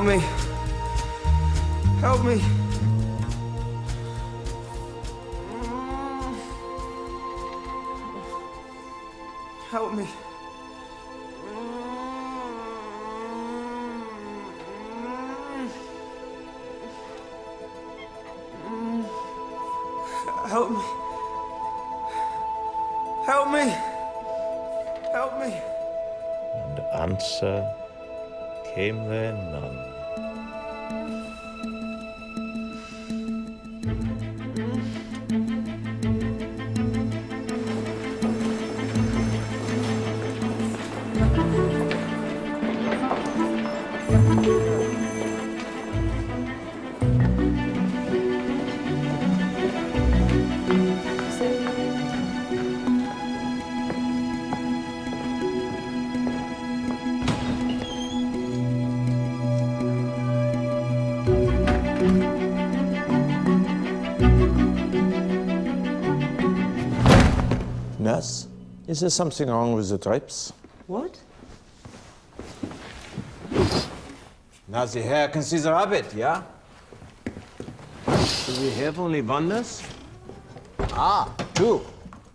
Help me. Help me. Help me. Help me. Help me. Help me. And answer came there none. Nurse, is there something wrong with the drips? What? Now the hair can see the rabbit, yeah? Do we have only one nurse? Ah, two.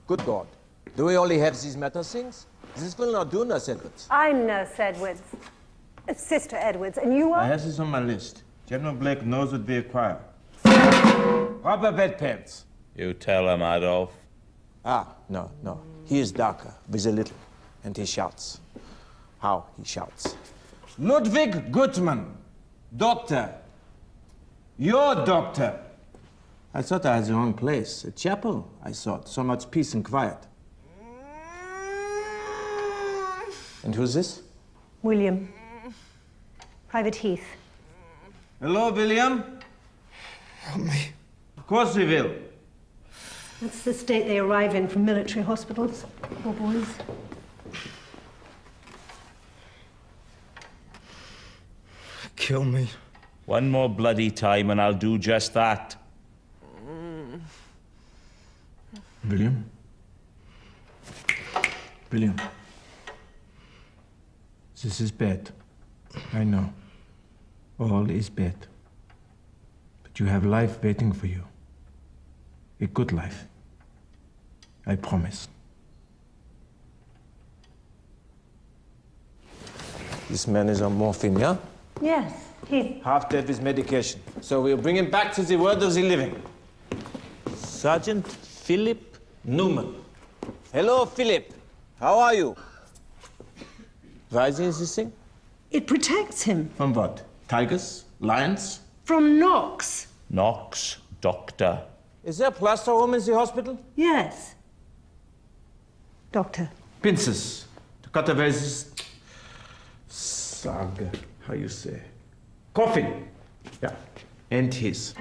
Good God. Do we only have these matter things? This will not do, Nurse Edwards. I'm Nurse Edwards. Sister Edwards, and you I are? have this on my list. General Blake knows what we acquire. Rubber bedpans. You tell him, Adolf. Ah, no. He is darker, with a little, and he shouts. How he shouts. Ludwig Gutmann, doctor. Your doctor. I thought I had the wrong place. A chapel, I thought. So much peace and quiet. And who's this? William. Private Heath. Hello, William. Help me. Of course we will. That's the state they arrive in from military hospitals. Poor boys. Kill me. One more bloody time and I'll do just that. William? William. This is bad. I know. All is bad. But you have life waiting for you. A good life. I promise. This man is on morphine, yeah? Yes, he's... Half dead with medication. So we'll bring him back to the world of the living. Sergeant Philip Newman. Hello, Philip. How are you? Why is this thing? It protects him. From what? Tigers? Lions? From knocks. Knox, doctor. Is there a plaster room in the hospital? Yes. Doctor. Pincers. To cut away this... Sage. How you say? Coffin. Yeah. And his.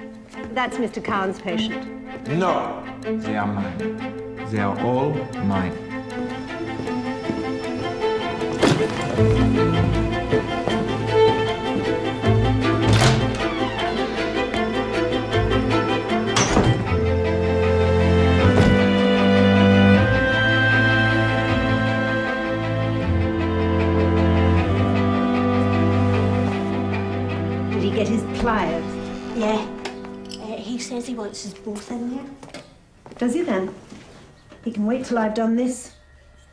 That's Mr. Cowan's patient. No. They are mine. They are all mine. Did he get his pliers? Yeah. He says he wants us both in there. Does he then? He can wait till I've done this.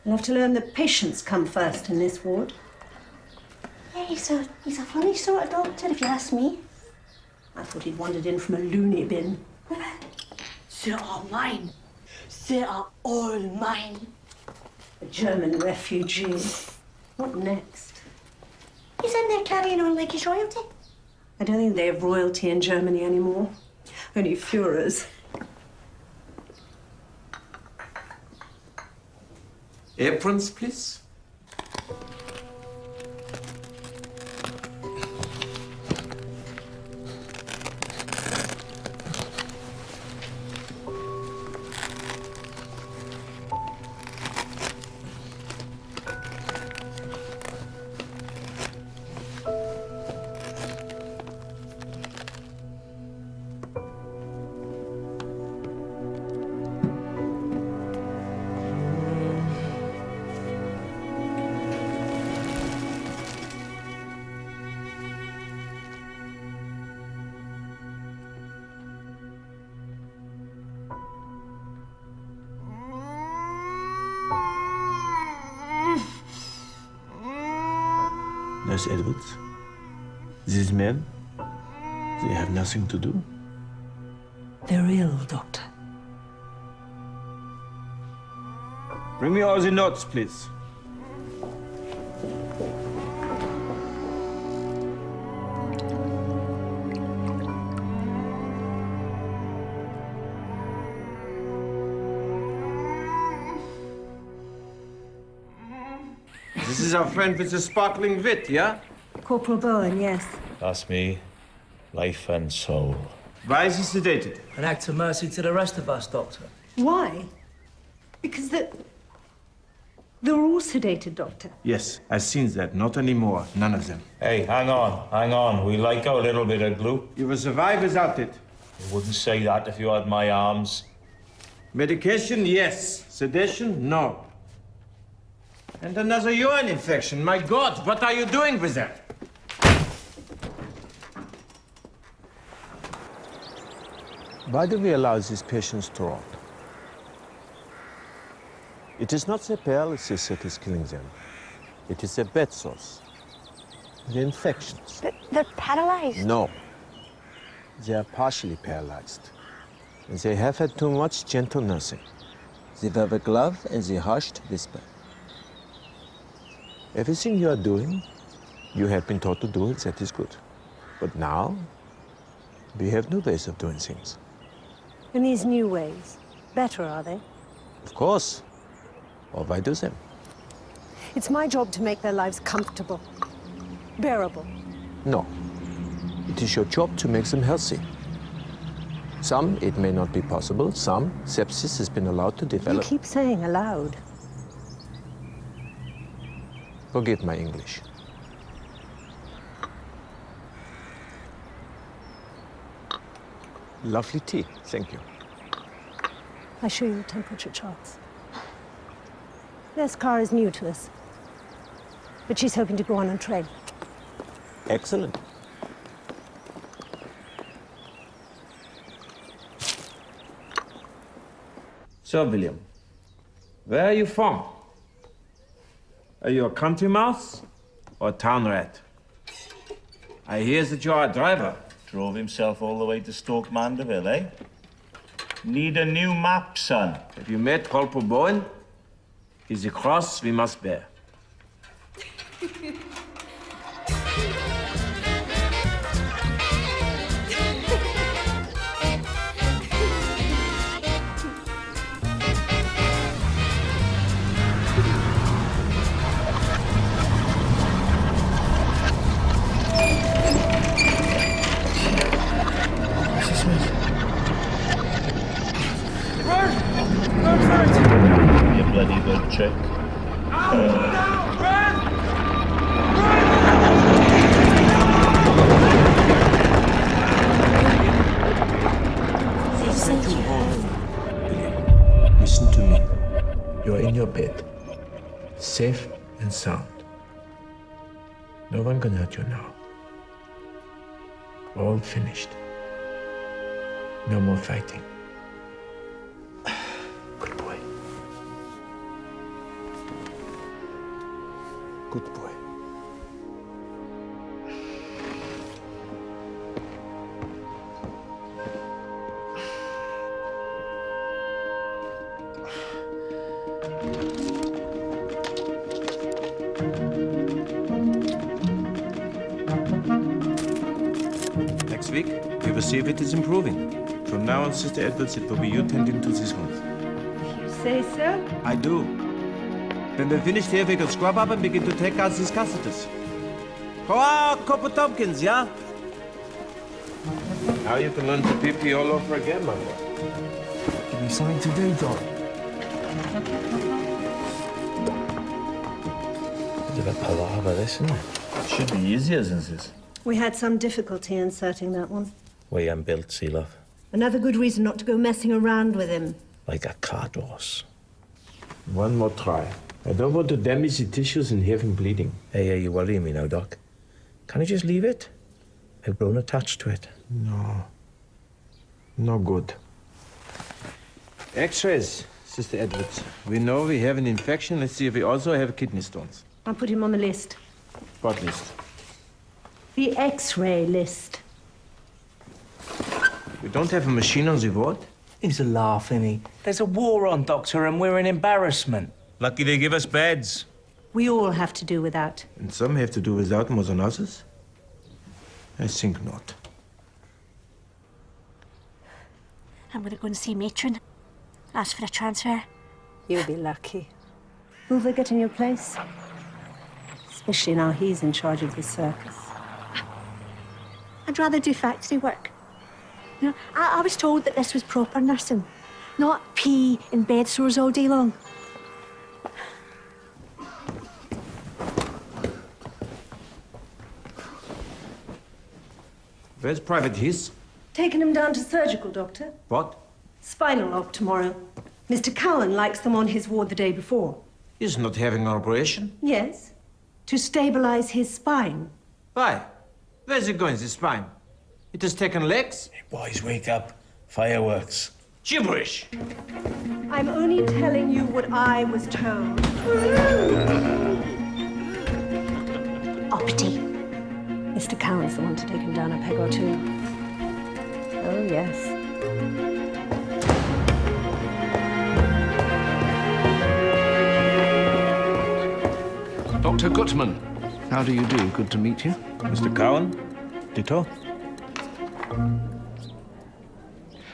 I'll have to learn that patients come first in this ward. Yeah, he's a funny sort of doctor, if you ask me. I thought he'd wandered in from a loony bin. They are mine. They are all mine. A German refugee. What next? He's in there carrying on like he's royalty. I don't think they have royalty in Germany anymore. Only Führers. Aprons, please. Miss Edwards, these men, they have nothing to do. They're ill, Doctor. Bring me all the notes, please. This is our friend with the sparkling wit, yeah? Corporal Bowen, yes. That's me. Life and soul. Why is he sedated? An act of mercy to the rest of us, Doctor. Why? Because they're all sedated, Doctor. Yes, I've seen that. Not anymore. None of them. Hey, hang on. We like our little bit of glue. You will survive without it. You wouldn't say that if you had my arms. Medication, yes. Sedation, no. And another urine infection. My God, what are you doing with that? Why do we allow these patients to rot? It is not the paralysis that is killing them. It is the bed sores, the infections. But they're paralyzed. No. They are partially paralyzed. And they have had too much gentle nursing. The velvet glove and the hushed whisper. Everything you are doing, you have been taught to do it, that is good. But now, we have new ways of doing things. And these new ways, better, are they? Of course. Or why do them? It's my job to make their lives comfortable, bearable. No. It is your job to make them healthy. Some, it may not be possible. Some, sepsis has been allowed to develop. You keep saying aloud. Forgive my English. Lovely tea, thank you. I show you the temperature charts. This car is new to us, but she's hoping to go on and train. Excellent. So, William, where are you from? Are you a country mouse or a town rat? I hear that you are a driver. Drove himself all the way to Stoke Mandeville, eh? Need a new map, son. Have you met Corporal Bowen? He's a cross we must bear. You bloody good trick. Listen to me. You're in your bed, safe and sound. No one can hurt you now. All finished. No more fighting. Good boy. Good boy. Next week, we will see if it is improving. From now on, Sister Edwards, it will be you tending to these wounds. You say so? I do. When we're finished here, we can scrub up and begin to take out these catheters. Hurrah, Corporal Tompkins, yeah? Now you can learn to pee all over again, my boy. Give me something to do, Doc. Bit of a palaver, this, isn't it? Should be easier than this. We had some difficulty inserting that one. Way I'm built, sea love. Another good reason not to go messing around with him. Like a car doors. One more try. I don't want to damage the tissues and have him bleeding. Hey, you worrying me now, Doc. Can you just leave it? I've grown attached to it. No. No good. X-rays, Sister Edwards. We know we have an infection. Let's see if we also have kidney stones. I'll put him on the list. What list? The X-ray list. You don't have a machine on the ward? He's a laugh, innit? There's a war on, Doctor, and we're an embarrassment. Lucky they give us beds. We all have to do without. And some have to do without more than others? I think not. I'm gonna go and see Matron. Ask for a transfer. You'll be lucky. Will they get in your place? Especially now he's in charge of the circus. I'd rather do factory work. You know, I was told that this was proper nursing, not pee in bed sores all day long. Where's Private Heath? Taking him down to surgical, Doctor. What? Spinal op tomorrow. Mr. Cowan likes them on his ward the day before. He's not having an operation. Yes, to stabilize his spine. Why? Where's he going, the spine? It has taken legs? Hey, boys, wake up. Fireworks. Gibberish! I'm only telling you what I was told. Uppity. Mr. Cowan's the one to take him down a peg or two. Oh, yes. Dr. Gutman, how do you do? Good to meet you. Mr. Cowan? Ditto?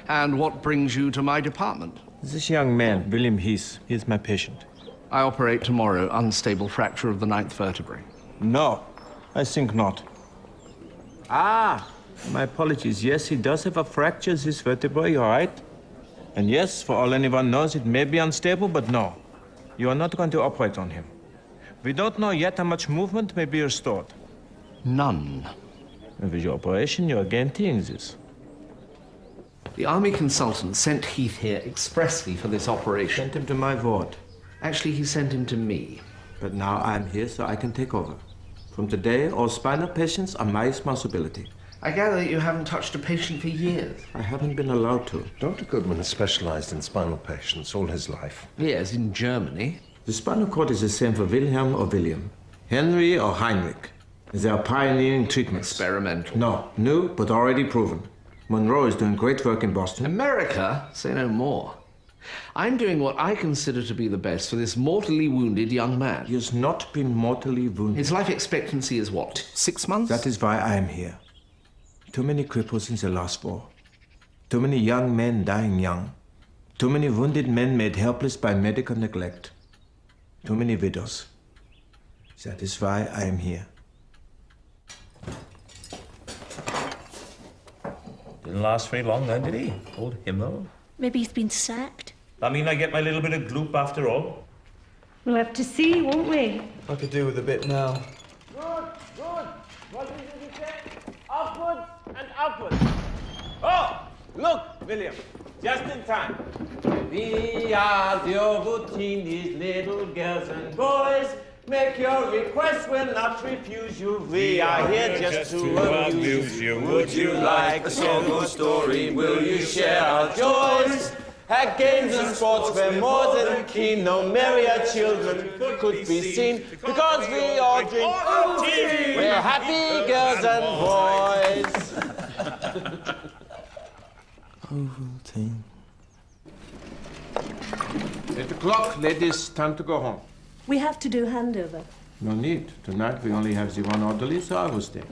And what brings you to my department? This young man, William Heath, he's my patient. I operate tomorrow, unstable fracture of the 9th vertebrae. No, I think not. Ah, my apologies. Yes, he does have a fracture, this vertebrae, you're right. And yes, for all anyone knows, it may be unstable, but no. You are not going to operate on him. We don't know yet how much movement may be restored. None. And with your operation, you are guaranteeing this. The Army consultant sent Heath here expressly for this operation. Sent him to my ward. Actually, he sent him to me. But now I'm here, so I can take over. From today, all spinal patients are my responsibility. I gather that you haven't touched a patient for years. I haven't been allowed to. Dr. Goodman has specialized in spinal patients all his life. Yes, in Germany. The spinal cord is the same for Wilhelm or William, Henry or Heinrich. They are pioneering treatments. Experimental. No, new, but already proven. Monroe is doing great work in Boston. America? Say no more. I'm doing what I consider to be the best for this mortally wounded young man. He has not been mortally wounded. His life expectancy is what, 6 months? That is why I am here. Too many cripples in the last war. Too many young men dying young. Too many wounded men made helpless by medical neglect. Too many widows. That is why I am here. Didn't last very long then, did he? Old Himmler. Maybe he's been sacked. That mean I get my little bit of gloop after all? We'll have to see, won't we? I could do with a bit now. Good, good. What did you say? Upwards and upwards. Oh, look, William, just in time. We are your routine, these little girls and boys. Make your request, we'll not refuse you. We are here just to amuse you. Would you like a song or story? Will you share our joys? At games and sports, we're more than keen. No merrier children could be seen. Because we all drink Ovaltine. We're happy girls and boys. Ovaltine. 8 o'clock, ladies, time to go home. We have to do handover. No need. Tonight we only have the one orderly, so I will stay.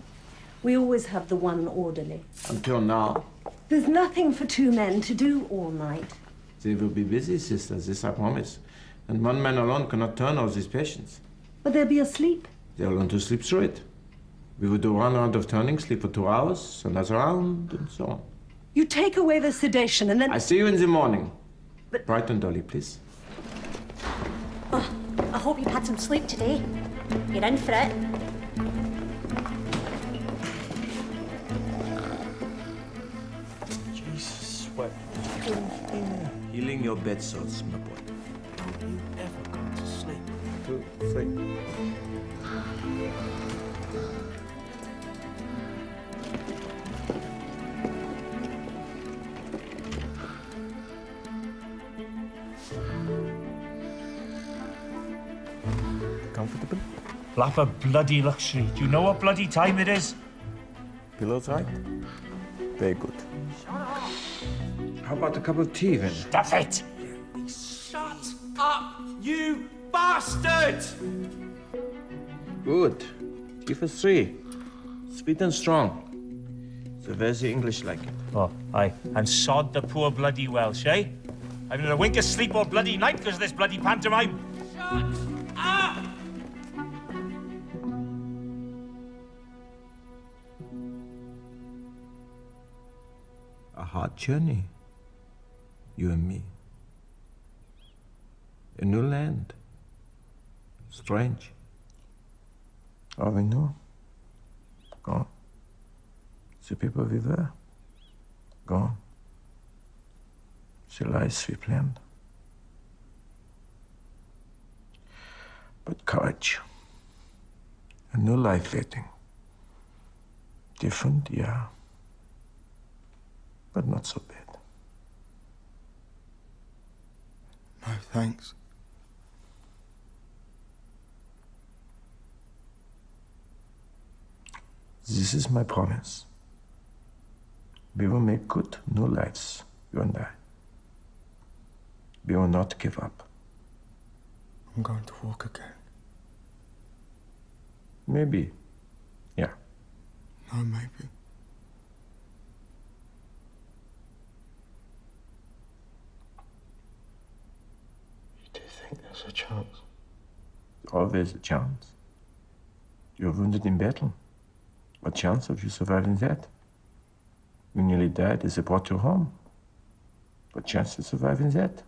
We always have the one orderly. Until now. There's nothing for 2 men to do all night. They will be busy, sister, this I promise. And one man alone cannot turn all these patients. But they'll be asleep. They'll learn to sleep through it. We will do 1 round of turning, sleep for 2 hours, another round, and so on. You take away the sedation and then... I see you in the morning. But- Bright and Dolly, please. Oh, I hope you've had some sleep today. You're in for it. Jesus, what? Healing your bed sores, my boy. Don't you ever go to sleep. 2, 3. Comfortable? Lap of bloody luxury. Do you know what bloody time it is? Pillows right? Very good. How about a cup of tea, then? Stuff it! Shut up, you bastard! Good. Give us 3. Sweet and strong. So where's the English like it? Oh, aye. And sod the poor bloody Welsh, eh? I haven't had a wink of sleep all bloody night because of this bloody pantomime. Shut up! A hard journey, you and me. A new land. Strange. All we know, gone. The people we were, gone. The lives we planned. But courage. A new life waiting. Different, yeah. But not so bad. No, thanks. This is my promise. We will make good new lives, you and I. We will not give up. I'm going to walk again. Maybe. Yeah. No, maybe. You do think there's a chance? Always a chance. You're wounded in battle. What chance of you surviving that? You nearly died as they brought you home. What chance of surviving that?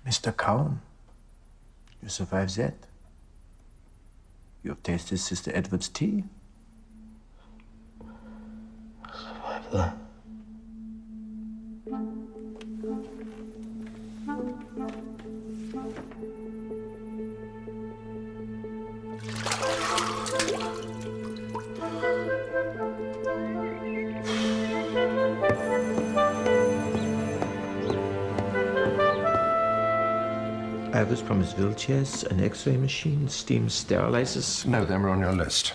Mr. Cowan, you survived that. You have tasted Sister Edward's tea. I survived that. I was promised wheelchairs, an X-ray machine, steam sterilizers. No, they were on your list.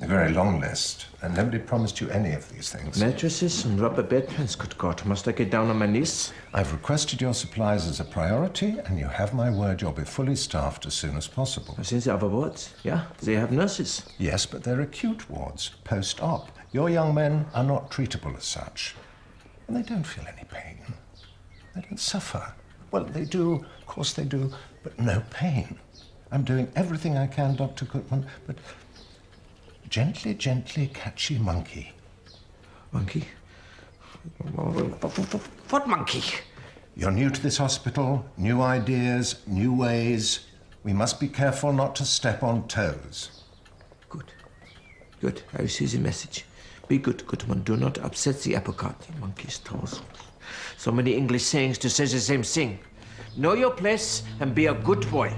A very long list, and nobody promised you any of these things. Mattresses and rubber bedpans. Good God, must I get down on my knees? I've requested your supplies as a priority, and you have my word you'll be fully staffed as soon as possible. Sind Sie aber wards? Yeah, they have nurses. Yes, but they're acute wards, post-op. Your young men are not treatable as such. And they don't feel any pain. They don't suffer. Well, they do, of course they do, but no pain. I'm doing everything I can, Dr. Goodman, but gently, gently, catchy monkey. Monkey? What monkey? You're new to this hospital, new ideas, new ways. We must be careful not to step on toes. Good. Good. I see the message. Be good, Goodman. Do not upset the apple cart. The monkey's toes. So many English sayings to say the same thing. Know your place and be a good boy.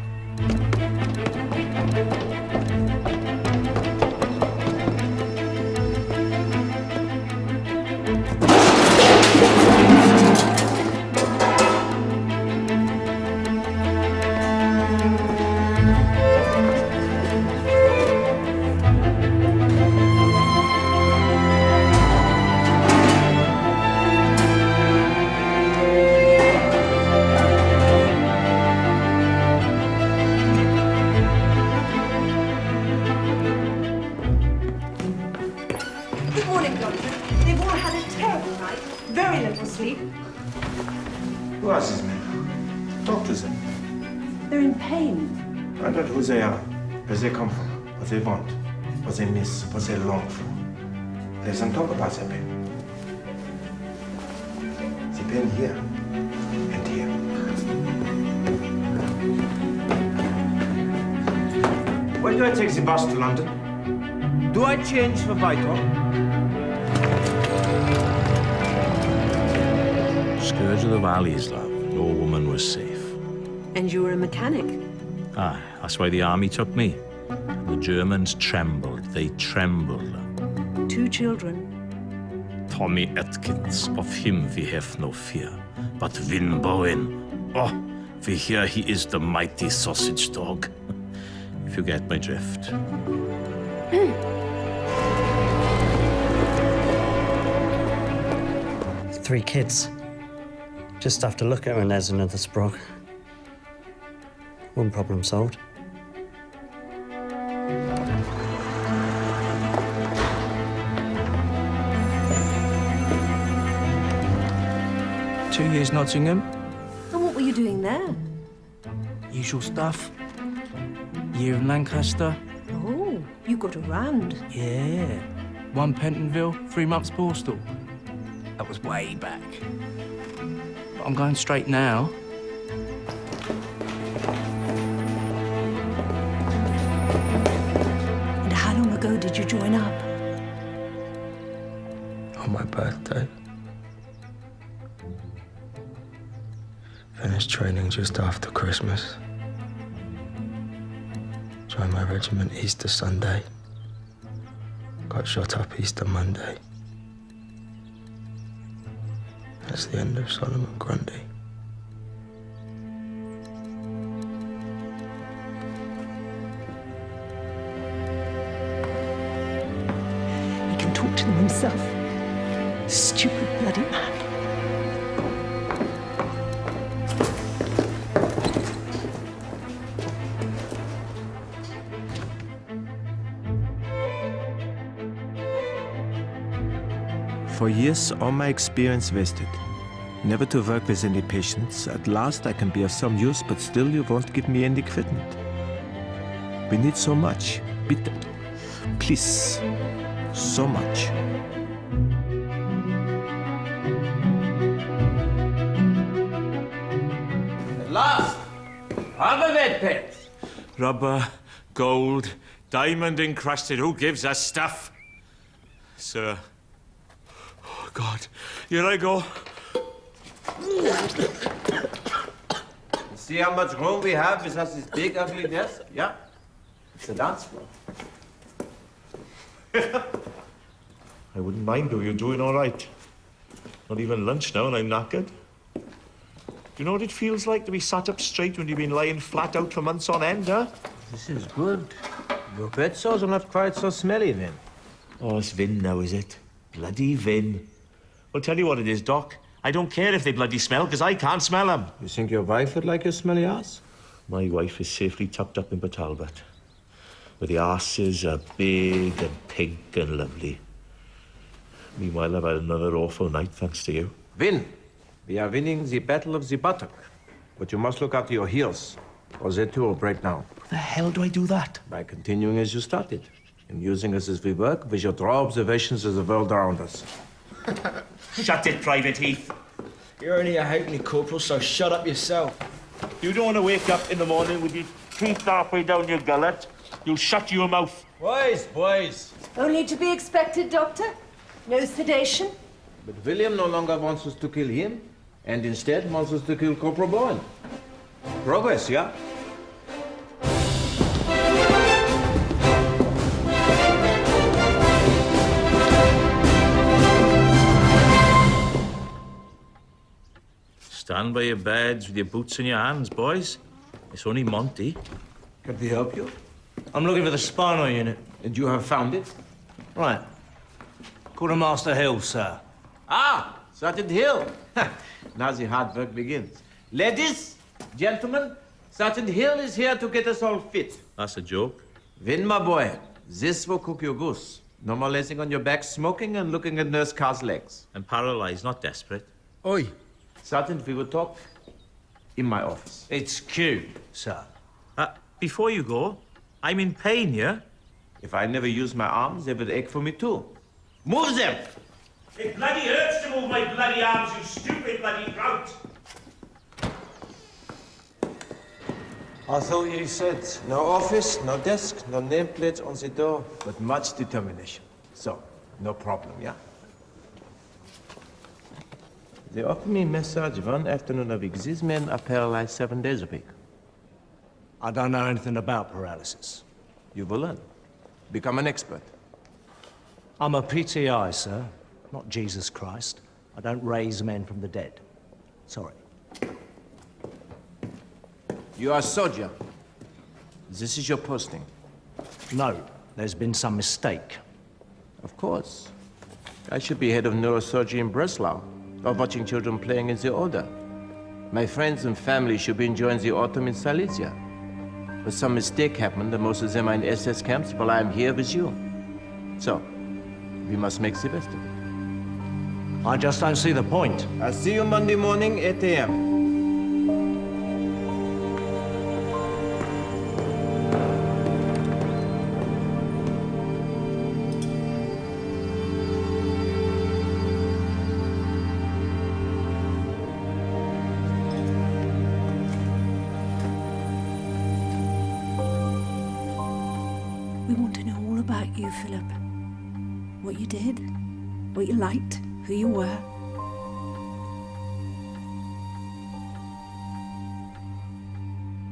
Who are these men? Talk to them. They're in pain. Find out who they are, where they come from, what they want, what they miss, what they long for. Let them talk about their pain. The pain here and here. When do I take the bus to London? Do I change for Whitehall? Scourge of the Valleys, love. No woman was safe. And you were a mechanic? Aye, that's why the army took me. The Germans trembled. They trembled. 2 children. Tommy Atkins, of him we have no fear. But Win Bowen, oh, We hear he is the mighty sausage dog. If you get my drift. 3 kids. Just have to look at her and there's another sprog. One problem solved. Two years Nottingham. And what were you doing there? Usual stuff. Year in Lancaster. Oh, you got around. Yeah. 1 Pentonville, 3 months postal. That was way back. But I'm going straight now. And how long ago did you join up? On my birthday. Finished training just after Christmas. Joined my regiment Easter Sunday. Got shot up Easter Monday. That's the end of Solomon Grundy. He can talk to them himself. Stupid bloody man. For years, all my experience wasted. Never to work with any patients. At last, I can be of some use, but still you won't give me any equipment. We need so much. Bitte. Please. So much. At last, have a vet pet. Rubber, gold, diamond encrusted. Who gives us stuff? Sir. Oh, God. Here I go. See how much room we have with us this big, ugly desk? Yeah? It's a dance floor. I wouldn't mind though, you're doing all right. Not even lunch now and I'm knackered. Do you know what it feels like to be sat up straight when you've been lying flat out for months on end, huh? This is good. Your bed sores are not quite so smelly then. Oh, it's Vin now, is it? Bloody Vin. Well, tell you what it is, Doc. I don't care if they bloody smell, because I can't smell them. You think your wife would like your smelly ass? My wife is safely tucked up in Port Talbot, where the asses are big and pink and lovely. Meanwhile, I've had another awful night, thanks to you. Vin, we are winning the battle of the buttock. But you must look after your heels, or they too will break down. How the hell do I do that? By continuing as you started, and using us as we work with your draw observations of the world around us. Shut it, Private Heath. You're only a halfpenny corporal, so shut up yourself. You don't want to wake up in the morning with your teeth halfway down your gullet. You'll shut your mouth. Boys. Only to be expected, Doctor. No sedation. But William no longer wants us to kill him, and instead wants us to kill Corporal Bowen. Progress, yeah? Stand by your beds with your boots in your hands, boys. It's only Monty. Can we help you? I'm looking for the spinal unit. And you have found it? Right. Quartermaster Hill, sir. Ah, Sergeant Hill. Now the hard work begins. Ladies, gentlemen, Sergeant Hill is here to get us all fit. That's a joke. Vin, my boy, this will cook your goose. No more laying on your back smoking and looking at Nurse Carr's legs. I'm paralyzed, not desperate. Oi. Sergeant, we will talk in my office. It's Q, sir. Before you go, I'm in pain, yeah? If I never use my arms, they would ache for me too. Move them! It bloody hurts to move my bloody arms, you stupid bloody grout. I thought you said no office, no desk, no nameplate on the door, but much determination. So, no problem, yeah? They offer me massage one afternoon a week. These men are paralyzed 7 days a week. I don't know anything about paralysis. You will learn. Become an expert. I'm a PTI, sir, not Jesus Christ. I don't raise men from the dead. Sorry. You are a soldier. This is your posting. No, there's been some mistake. Of course. I should be head of neurosurgery in Breslau, or watching children playing in the Oder. My friends and family should be enjoying the autumn in Silesia. But some mistake happened, and most of them are in SS camps while I am here with you. So, we must make the best of it. I just don't see the point. I'll see you Monday morning, 8 a.m. We want to know all about you, Philip. What you did, what you liked, who you were.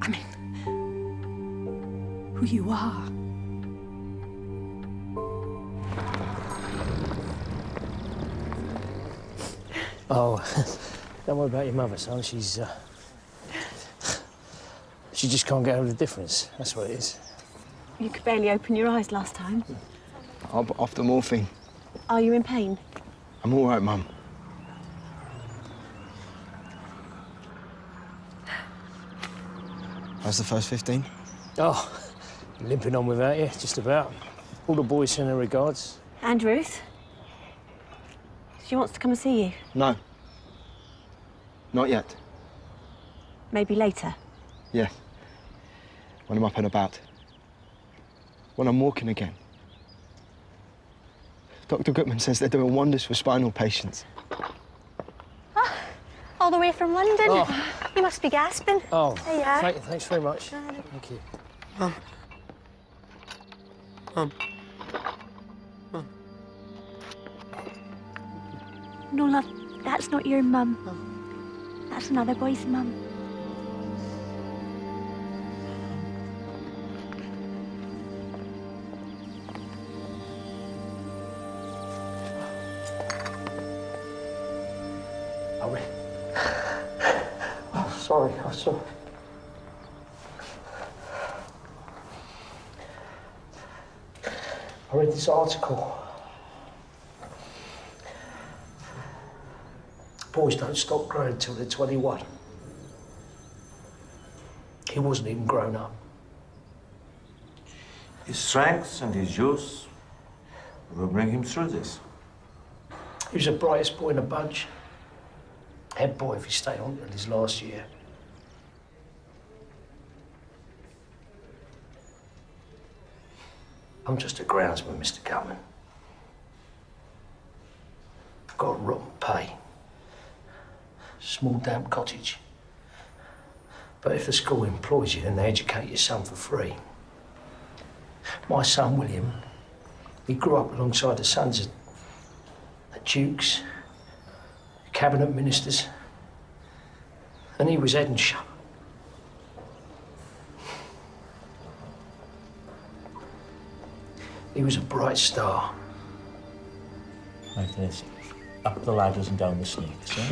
I mean, who you are. Oh, don't worry about your mother, son. She just can't get over the difference. That's what it is. You could barely open your eyes last time. I'm off the morphine. Are you in pain? I'm all right, Mum. How's the first 15? Oh, limping on without you, just about. All the boys send her regards. And Ruth? She wants to come and see you. No. Not yet. Maybe later. Yeah. When I'm up and about. When I'm walking again. Dr. Gutman says they're doing wonders for spinal patients. Ah, all the way from London. Oh. You must be gasping. Oh, There you are. thanks very much. Thank you. Mum. Mum. Mum. No, love, that's not your mum. That's another boy's mum. Sorry, I saw. I read this article. Boys don't stop growing until they're 21. He wasn't even grown up. His strengths and his youth will bring him through this. He was the brightest boy in the bunch. Head boy if he stayed on in his last year. I'm just a groundsman, Mr. Gutman. I've got a rotten pay. Small damp cottage. But if the school employs you, then they educate your son for free. My son, William, he grew up alongside the sons of the dukes, cabinet ministers, and he was head and shoulders. He was a bright star. Like this. Up the ladders and down the sneaks, yeah?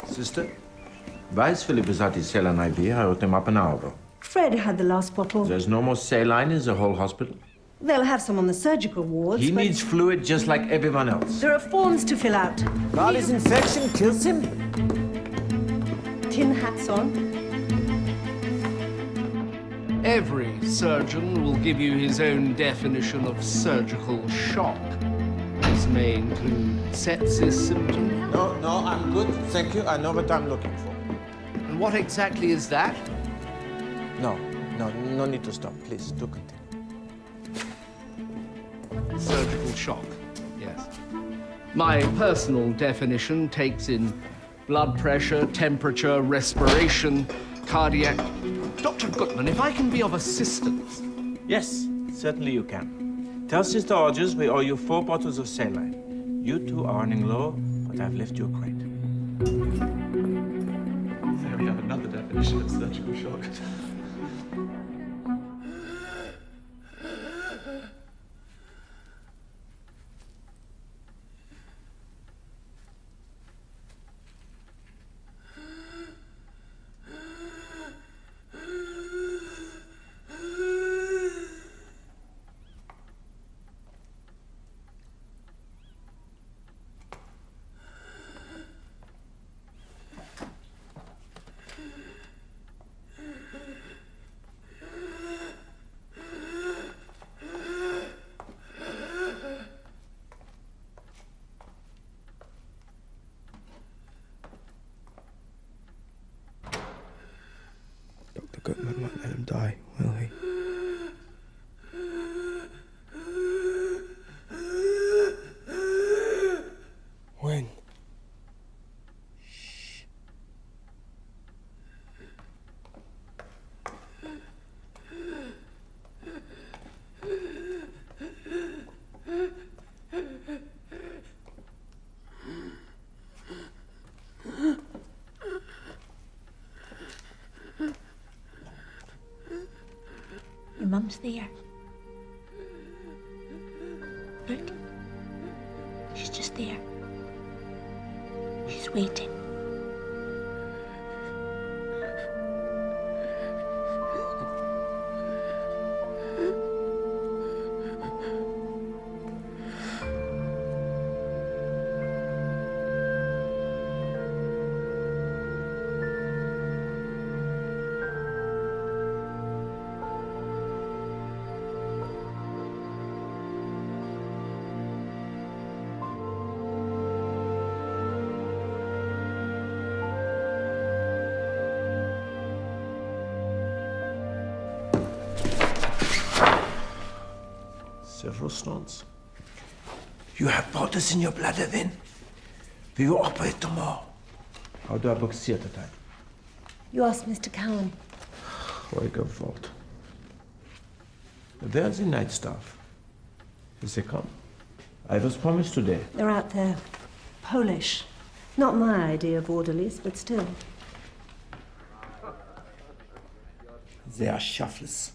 Sister, why is Philip without his saline IV? I wrote him up an hour ago. Fred had the last bottle. There's no more saline in the whole hospital. They'll have some on the surgical wards. He but needs fluid just like everyone else. there are forms to fill out. Carly's infection kills him? Tin hats on. Every surgeon will give you his own definition of surgical shock. This may include sepsis symptoms. No, I'm good. Thank you. I know what I'm looking for. And what exactly is that? No need to stop. Please, do continue. Surgical shock, yes. My personal definition takes in blood pressure, temperature, respiration, cardiac. Dr. Gutman, if I can be of assistance. Yes, certainly you can. Tell Sister Odgers we owe you 4 bottles of saline. You two are running low, but I've left you a crate. There we have another definition of surgical shock. Gutman won't let him die, will he? When? Your mum's there. Look. She's just there. She's waiting. Several stunts. You have powders in your bladder then? We will operate tomorrow. How do I book theater time? You asked Mr. Cowan. Ruhiger Wort. Where are the night staff? Is they come? I was promised today. They're out there. Polish. Not my idea of orderlies, but still. They are shufflers.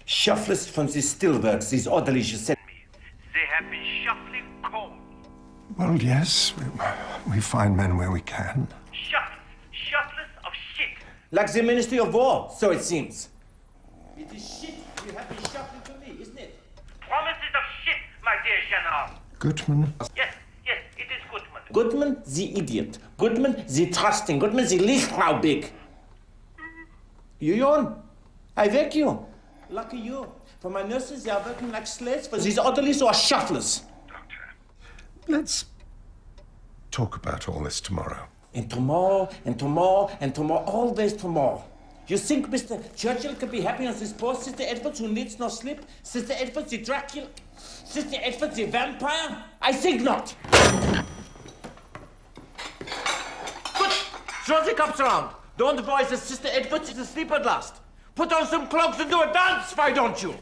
Shufflers from these steelworks, these orderlies you sent me. They have been shuffling coal. Well, yes, we find men where we can. Shufflers of shit. Like the Ministry of War, so it seems. It is shit you have been shuffling for me, isn't it? Promises of shit, my dear General. Gutman? Yes, it is Gutman. Gutman, the idiot. Gutman, the trusting. Gutman, the Lichtfraubig. You yawn. I wake you. Lucky you. For my nurses, they are working like slaves. For these orderlies who are shufflers. Let's talk about all this tomorrow. And tomorrow, and tomorrow, and tomorrow, always tomorrow. You think Mr. Churchill can be happy on this poor Sister Edwards who needs no sleep? Sister Edwards, the Dracula? Sister Edwards, the vampire? I think not. Good. Throw the cups around. Don't worry, the Sister Edwards is asleep at last. Put on some cloaks and do a dance, why don't you?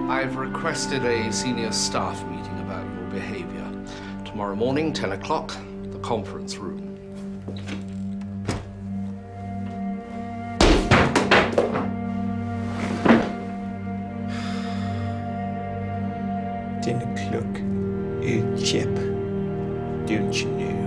I've requested a senior staff meeting about your behavior. Tomorrow morning, 10 o'clock, the conference room. Den klok, chip, don't you know?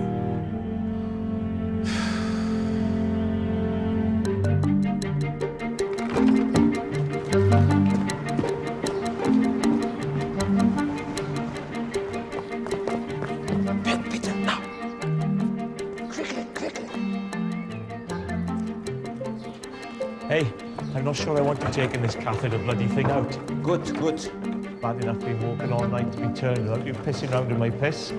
Hey, I'm not sure I want you taking this catheter bloody thing out. Good, good. Bad enough being walking all night to be turned without you pissing around in my piss.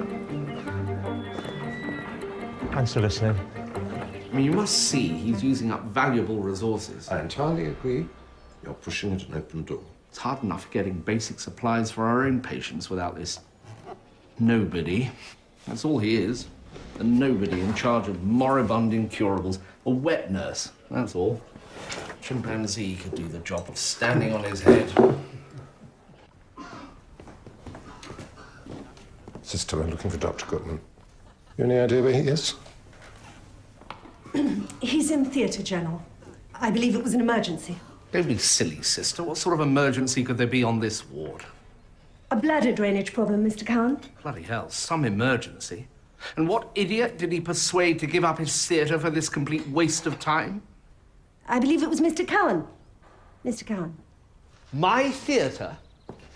Thanks for listening. I mean, you must see he's using up valuable resources. I entirely agree. You're pushing at an open door. It's hard enough getting basic supplies for our own patients without this nobody. That's all he is. A nobody in charge of moribund incurables. A wet nurse, that's all. Chimpanzee could do the job of standing on his head. Sister, we're looking for Dr. Gutman. You any idea where he is? He's in theatre, General. I believe it was an emergency. Don't be silly, sister. What sort of emergency could there be on this ward? A bladder drainage problem, Mr. Cowan. Bloody hell, some emergency. And what idiot did he persuade to give up his theatre for this complete waste of time? I believe it was Mr. Cowan. Mr. Cowan. My theatre?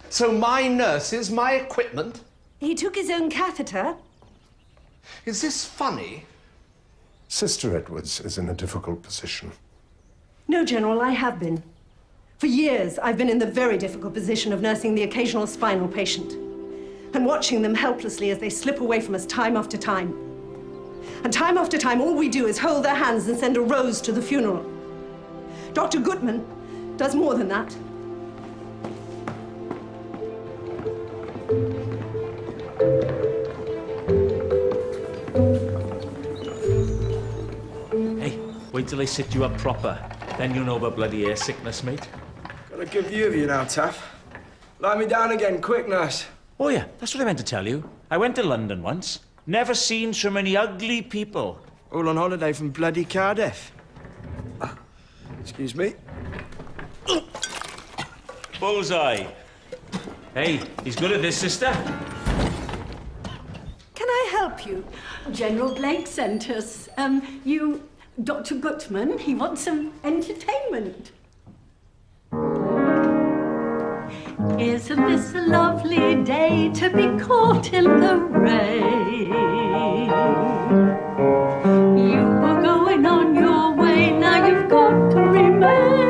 So my nurses, my equipment? He took his own catheter. Is this funny? Sister Edwards is in a difficult position. No, General, I have been. For years, I've been in the very difficult position of nursing the occasional spinal patient and watching them helplessly as they slip away from us time after time. And time after time, all we do is hold their hands and send a rose to the funeral. Dr. Gutman does more than that. Hey, wait till they sit you up proper. Then you'll know about bloody air sickness, mate. Got a good view of you now, Taff. Lie me down again, quick, nurse. Oh, yeah, that's what I meant to tell you. I went to London once. Never seen so many ugly people. All on holiday from bloody Cardiff. Excuse me. Bullseye. Hey, he's good at this, sister. Can I help you? General Blake sent us. Dr. Gutman, he wants some entertainment. Isn't this a lovely day to be caught in the rain? You were going on your way, now you've got to remain.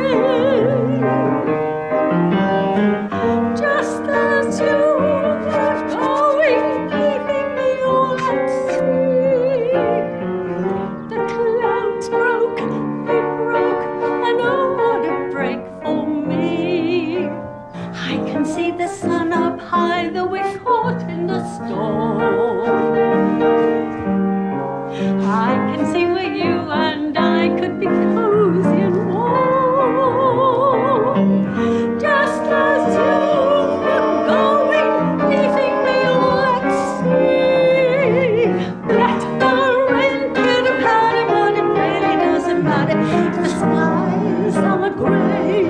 Just as you were going, leaving me all at sea. The clouds broke, they broke, and oh, what a break for me. I can see the sun up high, though we're caught in the storm. I can see where you and I could be cozy and warm. Just as you were going, leaving me all at sea. Let the rain pitter patter, but it really doesn't matter. The skies are grey.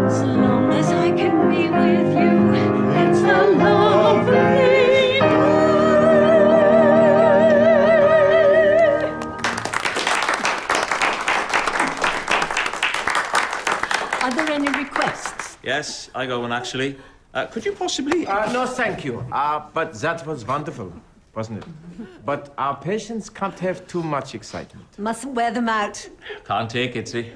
As long as I can be with you, it's a lovely day. Are there any requests? Yes, I got one, actually. Could you possibly... No, thank you. But that was wonderful, wasn't it? But our patients can't have too much excitement. Mustn't wear them out. Can't take it, see?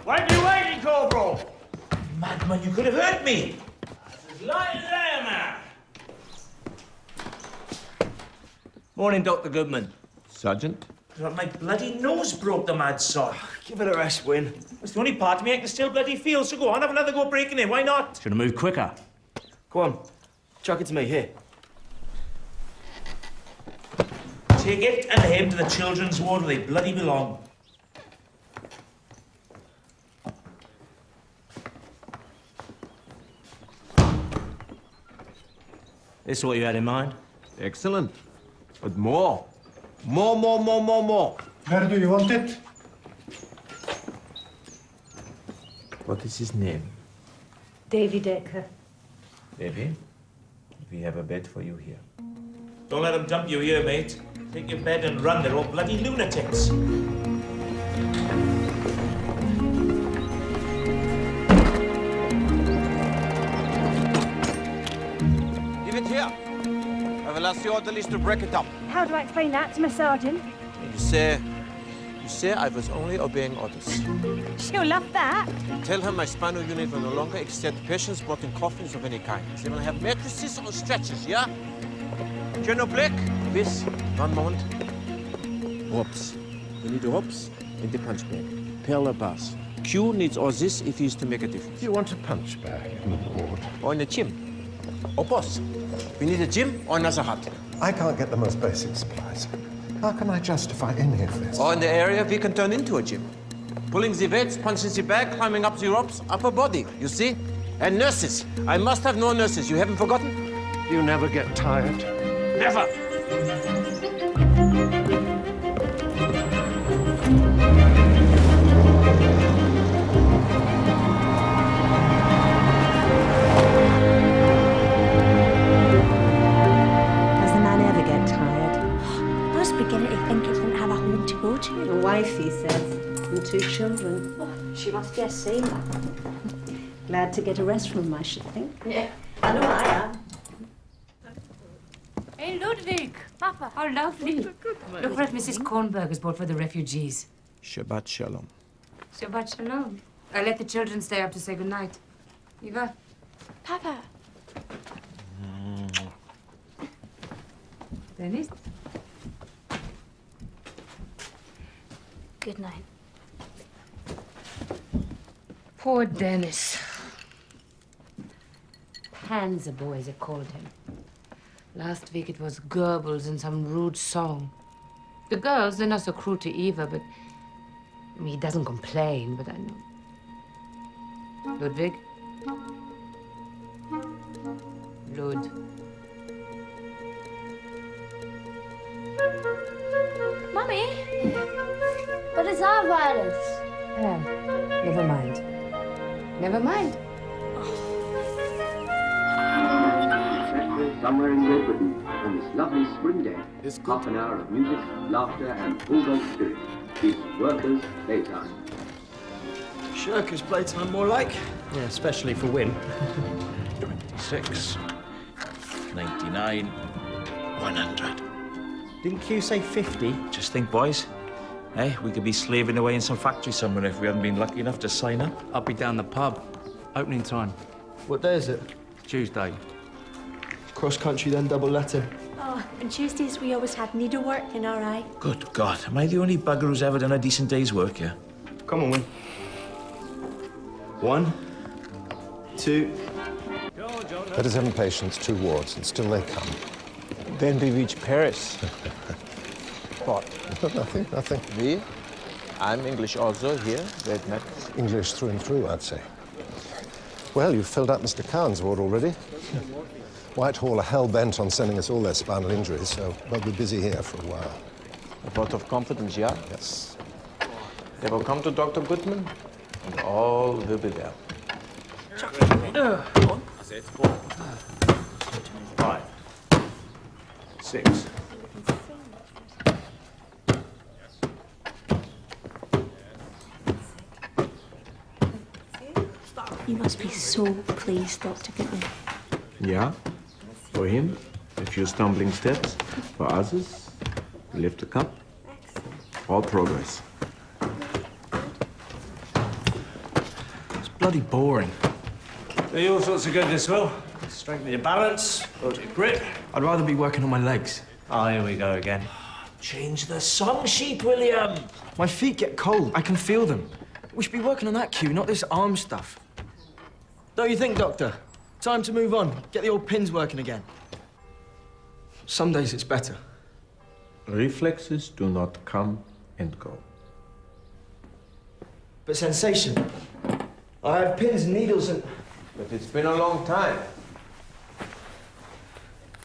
Why are you waiting, Corporal? Madman, you could have hurt me. As light as air, man. Morning, Dr. Goodman. Sergeant? My bloody nose broke, the mad sod. Give it a rest, Win. It's the only part of me I can still bloody feel, so go on, have another go breaking it. Why not? Should have moved quicker. Go on. Chuck it to me, here. Take it and him to the children's ward where they bloody belong. This is what you had in mind? Excellent. But more. More. Where do you want it? What is his name? Davy Decker. Davy, we have a bed for you here. Don't let them dump you here, mate. Take your bed and run. They're all bloody lunatics. Give it here. I will ask the orderlies to break it up. How do I explain that to my sergeant? You say I was only obeying orders. She'll love that. Tell her my spinal unit will no longer accept patients brought in coffins of any kind. They will have mattresses or stretchers, yeah? General Blake, this, 1 moment. Ropes. We need ropes in the punch bag. Parallel bars. Q needs all this if he is to make a difference. Do you want a punch bag in the ward? Or in a gym. Oh, boss, we need a gym or another hut. I can't get the most basic supplies. How can I justify any of this? Or in the area we can turn into a gym. Pulling the weights, punching the bag, climbing up the ropes, upper body, you see? And nurses. I must have no nurses. You haven't forgotten? You never get tired. Never. 2 children. Oh, she must be a sailor. Glad to get a rest from them, I should think. Yeah, I know I am. Hey, Ludwig! Papa, how lovely. Look what Mrs. Kornberg has bought for the refugees. Shabbat Shalom. Shabbat Shalom. I let the children stay up to say goodnight. Eva? Papa. Dennis? Good night. Poor Dennis. Panzer boys have called him. Last week it was Goebbels and some rude song. The girls, they're not so cruel to Eva, but... I mean, he doesn't complain, but I know. Ludwig? Lud. Mummy, but it's our virus. Yeah, never mind. Never mind. Somewhere in Great Britain, on this lovely spring day, half an hour of music, laughter, and bulldog spirit is workers' playtime. Shirkers' playtime, more like. Yeah, especially for Win. 26, 99, 100. Didn't Q say 50? Just think, boys. Hey, we could be slaving away in some factory somewhere if we hadn't been lucky enough to sign up. I'll be down the pub. Opening time. What day is it? Tuesday. Cross country, then double Latin. Oh, and Tuesdays we always had needlework in our eye. Good God, am I the only bugger who's ever done a decent day's work here? Come on, Win. 1, 2. Better 7 patients, 2 wards, and still they come. Then we reach Paris. What? Nothing, nothing. We? I'm English also here. Red Mac. English through and through, I'd say. Well, you've filled up Mr. Khan's ward already. Whitehall are hell-bent on sending us all their spinal injuries, so they'll be busy here for a while. A vote of confidence, yeah? Yes. They will come to Dr. Goodman, and all will be there. 5, 6. You must be so pleased, Dr. Goodman. Yeah, for him, a few stumbling steps. For others, we lift the cup. All progress. It's bloody boring. Do all sorts of good, this will. Strengthen your balance, build your grip. I'd rather be working on my legs. Oh, here we go again. Change the song sheet, William. My feet get cold. I can feel them. We should be working on that cue, not this arm stuff. Don't you think, Doctor? Time to move on. Get the old pins working again. Some days it's better. Reflexes do not come and go. But sensation. I have pins and needles and... But it's been a long time.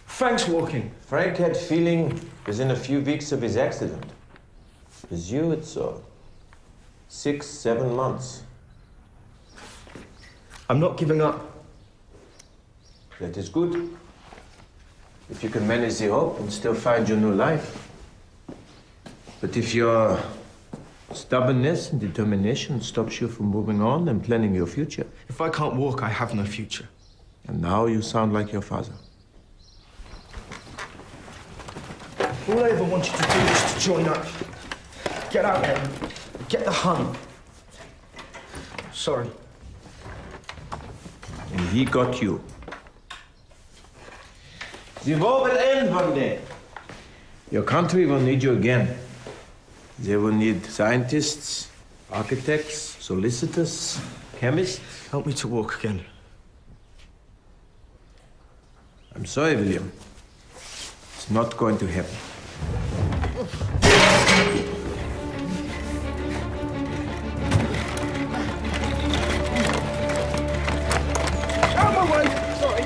Frank's walking. Frank had feeling within a few weeks of his accident. With you, it's 6, 7 months. I'm not giving up. That is good. If you can manage the hope and still find your new life. But if your stubbornness and determination stops you from moving on and planning your future. If I can't walk, I have no future. And now you sound like your father. All I ever wanted to do was to join up. Get out there. Get the hung. Sorry. And he got you. The war will end one day. Your country will need you again. They will need scientists, architects, solicitors, chemists. Help me to walk again. I'm sorry, William. It's not going to happen. Out my way! Sorry.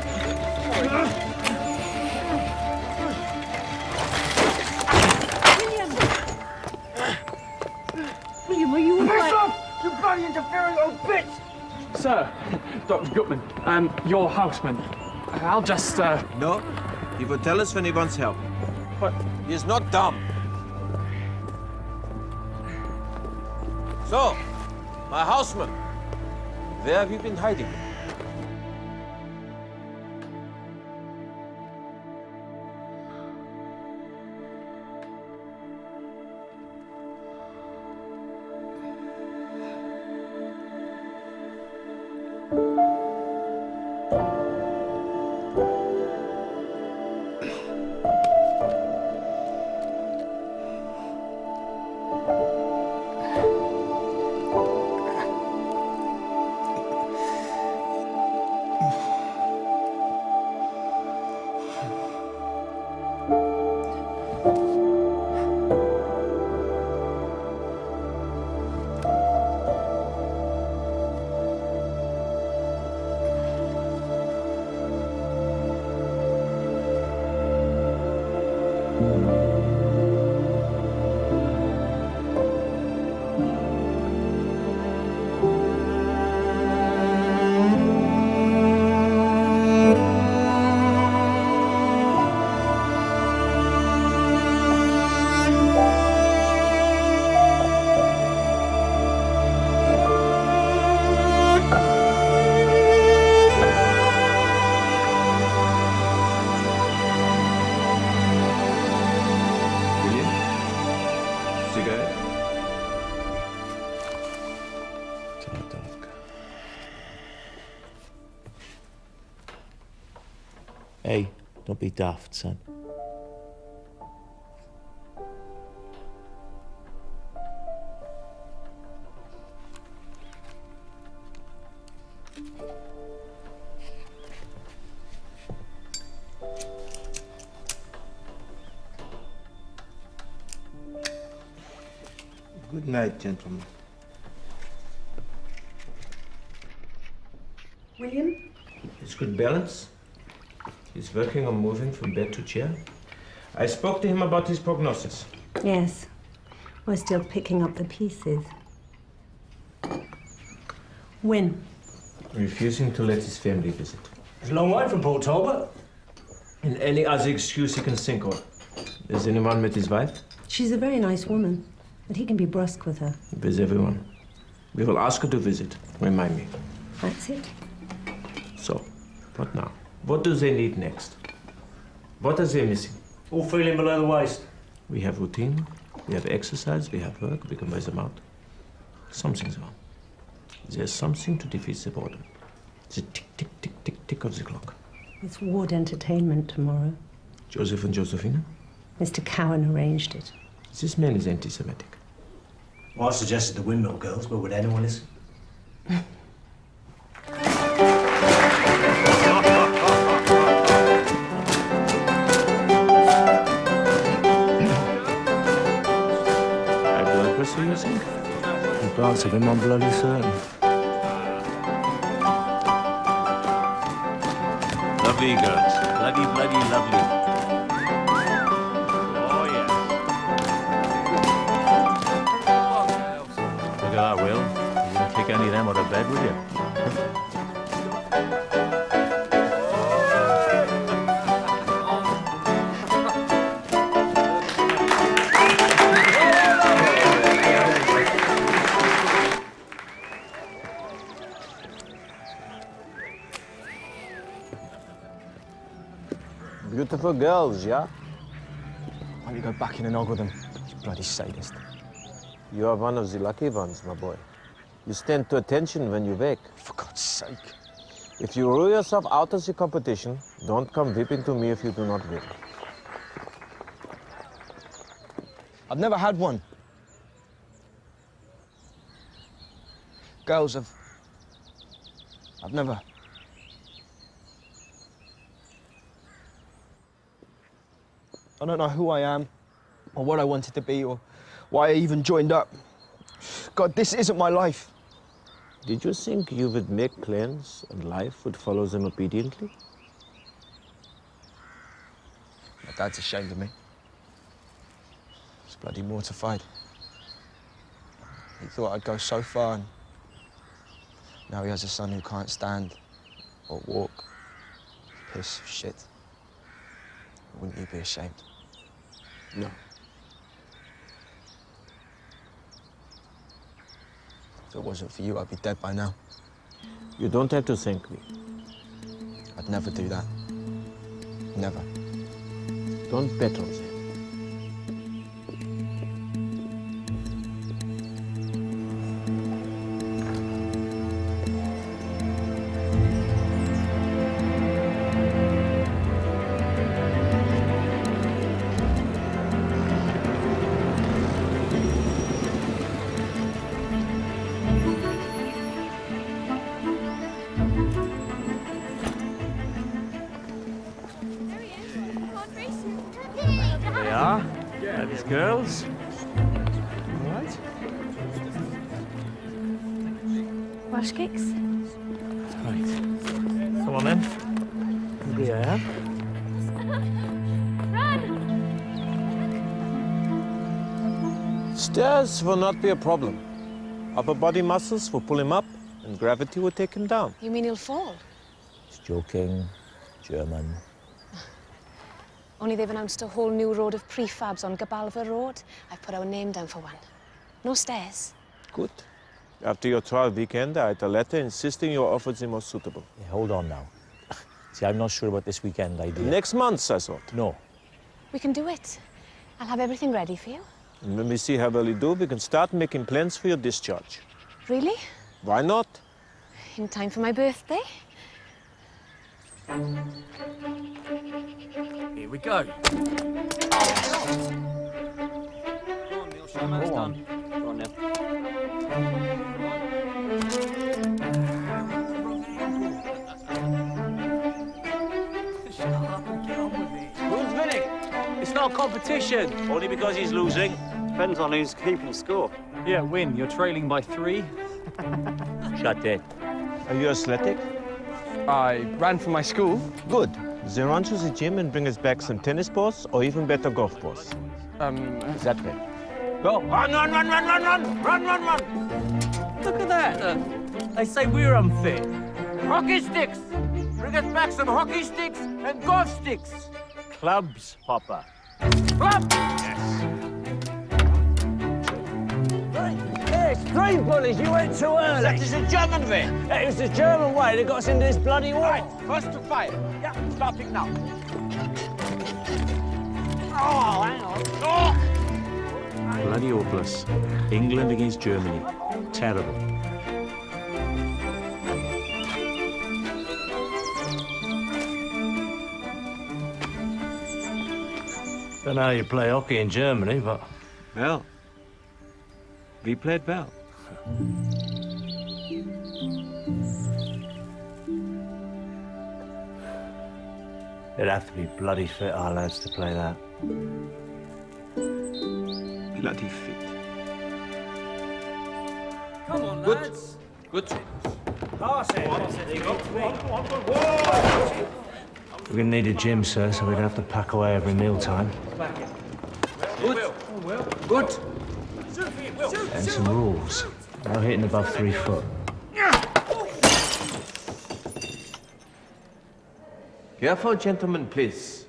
William, are you all right? Piss off! You bloody interfering old bitch! Sir, Dr. Gutman, your houseman. I'll just, No, he will tell us when he wants help. What? He is not dumb. So, my houseman, where have you been hiding? Hey, don't be daft, son. Good night, gentlemen. William? It's good balance. He's working on moving from bed to chair. I spoke to him about his prognosis. Yes. We're still picking up the pieces. When? Refusing to let his family visit. It's a long way from Port Talbot. And any other excuse he can think of. Has anyone met his wife? She's a very nice woman, but he can be brusque with her. With everyone. We will ask her to visit. Remind me. That's it. So, what now? What do they need next? What are they missing? All feeling below the waist. We have routine, we have exercise, we have work, we can wear them out. Something's wrong. There's something to defeat the boredom. The tick, tick, tick, tick, tick of the clock. It's ward entertainment tomorrow. Joseph and Josephina? Mr. Cowan arranged it. This man is anti-Semitic. Well, I suggested the Windmill Girls, but would anyone listen? What you think? The glance of him, I'm bloody certain. Lovely girls. Bloody, bloody lovely. Oh, yeah. Look at that, Will. You wouldn't kick any of them out of bed, would you? Beautiful girls, yeah? Why don't you go back in and ogle them, you bloody sadist? You are one of the lucky ones, my boy. You stand to attention when you wake. For God's sake. If you rule yourself out of the competition, don't come whipping to me if you do not win. I've never had one. Girls have... I've never... I don't know who I am, or what I wanted to be, or why I even joined up. God, this isn't my life. Did you think you would make plans and life would follow them obediently? My dad's ashamed of me. He's bloody mortified. He thought I'd go so far, and now he has a son who can't stand or walk. Piss of shit. Wouldn't you be ashamed? No. If it wasn't for you, I'd be dead by now. You don't have to thank me. I'd never do that. Never. Don't bet on that. There they are. Ladies, girls. All right. Welsh cakes? Right. Come on then. Hungry I am. Stairs will not be a problem. Upper body muscles will pull him up, and gravity will take him down. You mean he'll fall? He's joking. German. Only they've announced a whole new road of prefabs on Gabalva Road. I've put our name down for one. No stairs. Good. After your trial weekend, I had a letter insisting your offer's the most suitable. Yeah, hold on now. See, I'm not sure about this weekend idea. Next month, I thought. No. We can do it. I'll have everything ready for you. And when we see how well you do, we can start making plans for your discharge. Really? Why not? In time for my birthday? Here we go. Showman's done. Go on, Neil. Who's winning? It's not a competition. Only because he's losing. Depends on who's keeping score. Yeah, win. You're trailing by 3. Shut it. Are you athletic? I ran for my school. Good. Then run to the gym and bring us back some tennis balls, or even better, golf balls. Exactly. Go. Run, run, run, run, run, run, run, run, run. Look at that. They say we're unfit. Hockey sticks. Bring us back some hockey sticks and golf sticks. Clubs, Hopper. Club! Yes. Hey, extreme bullies, you went too early. That is a German way. It was the German way that got us into this bloody war. Right, first to fire. Yeah, starting now. Oh, hang on. Oh! Bloody hopeless. England against Germany. Terrible. Don't know how you play hockey in Germany, but... Well, we played well. They'd have to be bloody fit, our lads, to play that. Bloody fit. Come on, Good. lads. Good. Pass it. We're gonna need a gym, sir, so we'd have to pack away every mealtime. Good. Good. And some rules. No hitting above 3 foot. Careful, gentlemen, please.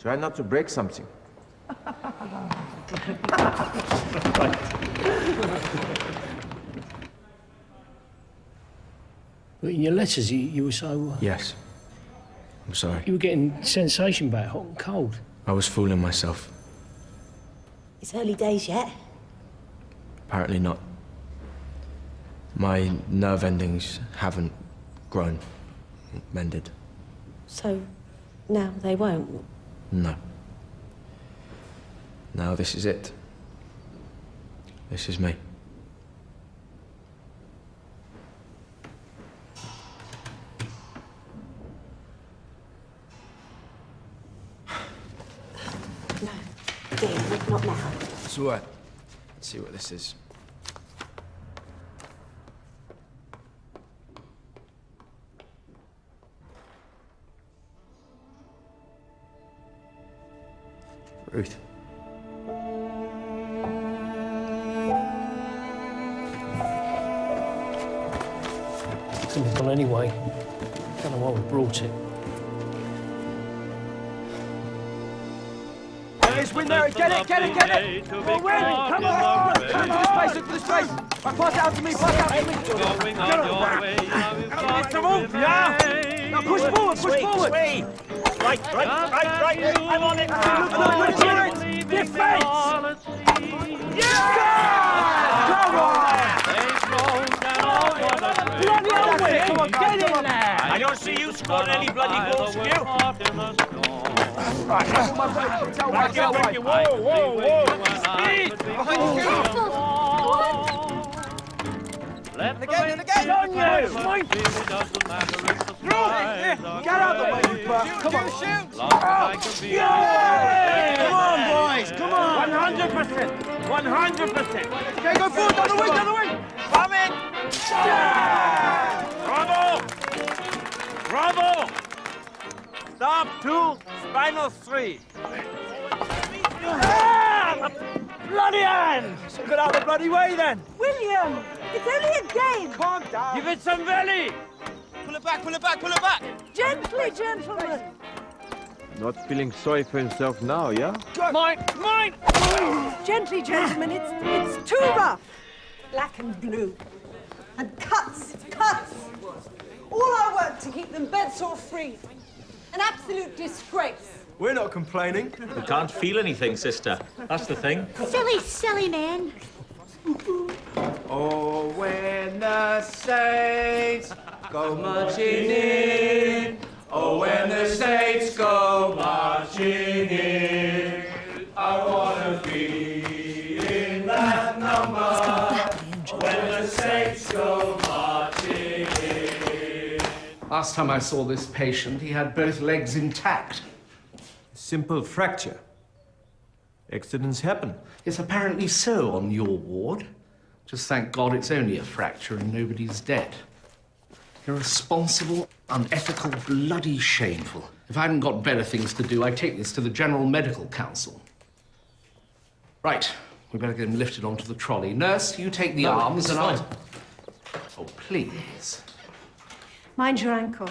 Try not to break something. But in your letters, you were so... Yes. I'm sorry. You were getting sensation back, hot and cold. I was fooling myself. It's early days yet. Apparently not. My nerve endings haven't grown, mended. So now they won't. No. Now this is it. This is me. No, dear, not now. It's all right. Let's see what this is. Ruth. Well, anyway, don't know why we brought it. Let's win there. Get it, get it, get it. We'll win. Come on. Look for the space, look for the space. Pass it out to me, pass it out to me. Going on your way, It's a move, yeah? Now push forward, push forward. Right. I'm on it. Look, defense. Yeah! Come on! Bloody hell, Will, come on, get in there! I don't see you scoring any bloody goals, Stu. Right, whoa! Speed! And again! On you! Mine! Get out the way, you butt! Come on! Shoot! Yeah! Come on, boys! Come on! 100%! 100%! Okay, go forward! Down the wing! Come in! Yeah! Bravo! Stop 2, spinal 3. Bloody hand! So get out of the bloody way then! William! It's only a game! Calm down! Give it some belly! Pull it back, pull it back, pull it back! Gently, gentlemen! Not feeling sorry for himself now, yeah? Mine! Gently, gentlemen, it's too rough. Black and blue. And cuts. All our work to keep them bedsore free. An absolute disgrace. We're not complaining. We can't feel anything, sister. That's the thing. Silly man. Oh, when the saints go marching in. Oh, when the saints go marching in. I want to be in that number. When the saints go marching in. Last time I saw this patient, he had both legs intact. Simple fracture. Accidents happen. It's apparently so on your ward. Just thank God it's only a fracture and nobody's dead. Irresponsible, unethical, bloody shameful. If I hadn't got better things to do, I'd take this to the General Medical Council. Right, we better get him lifted onto the trolley. Nurse, you take the arms and I'll... Oh, please. Mind your ankle.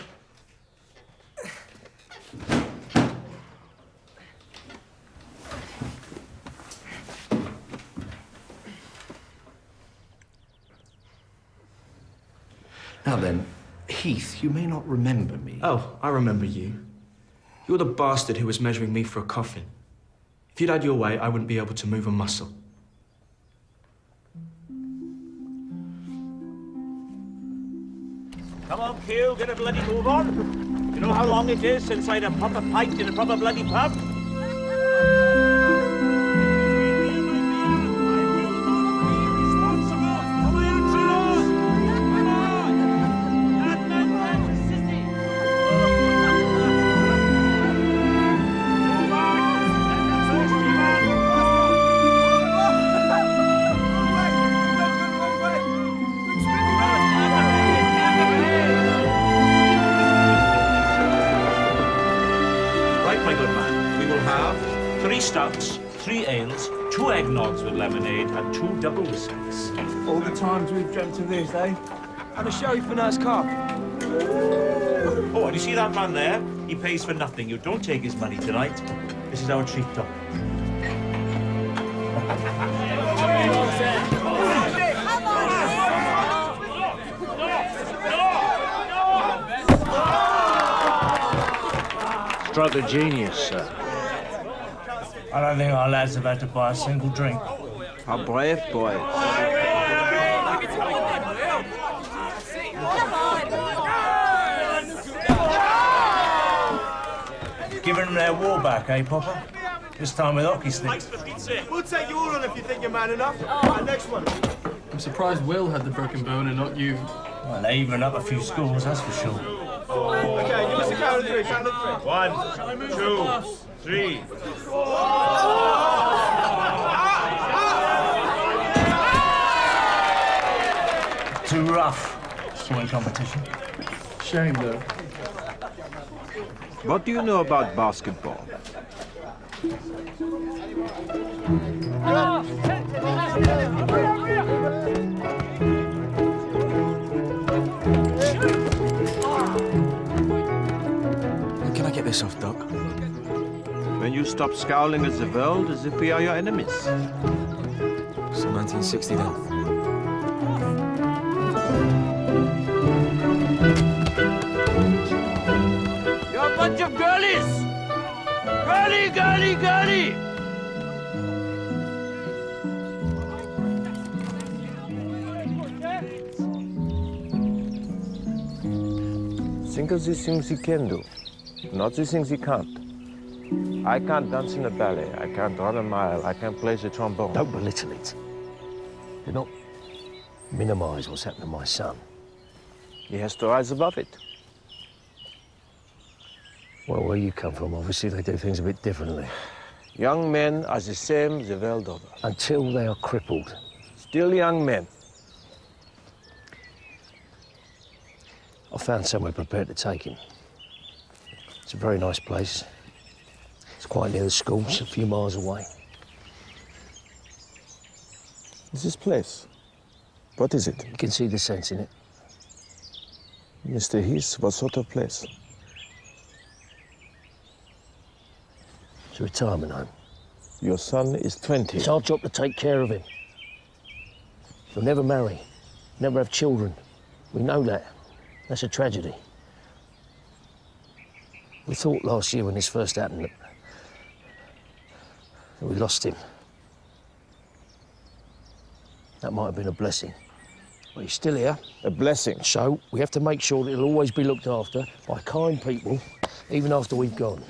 Now then, Heath, you may not remember me. Oh, I remember you. You're the bastard who was measuring me for a coffin. If you'd had your way, I wouldn't be able to move a muscle. Come on, Q, get a bloody move on. You know how long it is since I had a proper pint in a proper bloody pub? Stouts, 3 ales, 2 eggnogs with lemonade, and 2 double whiskies. All the times we've dreamt of this, eh? And a showy for Nurse Carr. Oh, and you see that man there? He pays for nothing. You don't take his money tonight. This is our treat, Doc. Struck a genius, sir. I don't think our lads have had to buy a single drink. How brave, boys. Giving them their war back, eh, Popper? This time with hockey sticks. We'll take you all on if you think you're man enough. Right, next one. I'm surprised Will had the broken bone and not you. Well, they even up a few scores, that's for sure. Okay, give us a count of 3, count of 3. 1, 2, 3. Too rough. Swimming competition. Shame, though. What do you know about basketball? Can I get this off, Doc? When you stop scowling at the world as if we are your enemies. So 1960 then. Think of the things he can do, not the things he can't. I can't dance in a ballet. I can't run a mile. I can't play the trombone. Don't belittle it. Do not minimize what's happened to my son. He has to rise above it. Well, where you come from, obviously they do things a bit differently. Young men are the same the world over. Until they are crippled. Still young men. I found somewhere prepared to take him. It's a very nice place. It's quite near the school, it's a few miles away. This place? What is it? You can see the sense in it. Mr. Heath, what sort of place? It's a retirement home. Your son is 20. It's our job to take care of him. He'll never marry, never have children. We know that. That's a tragedy. We thought last year when this first happened that we lost him. That might have been a blessing. But he's still here. A blessing? So we have to make sure that he'll always be looked after by kind people, even after we've gone.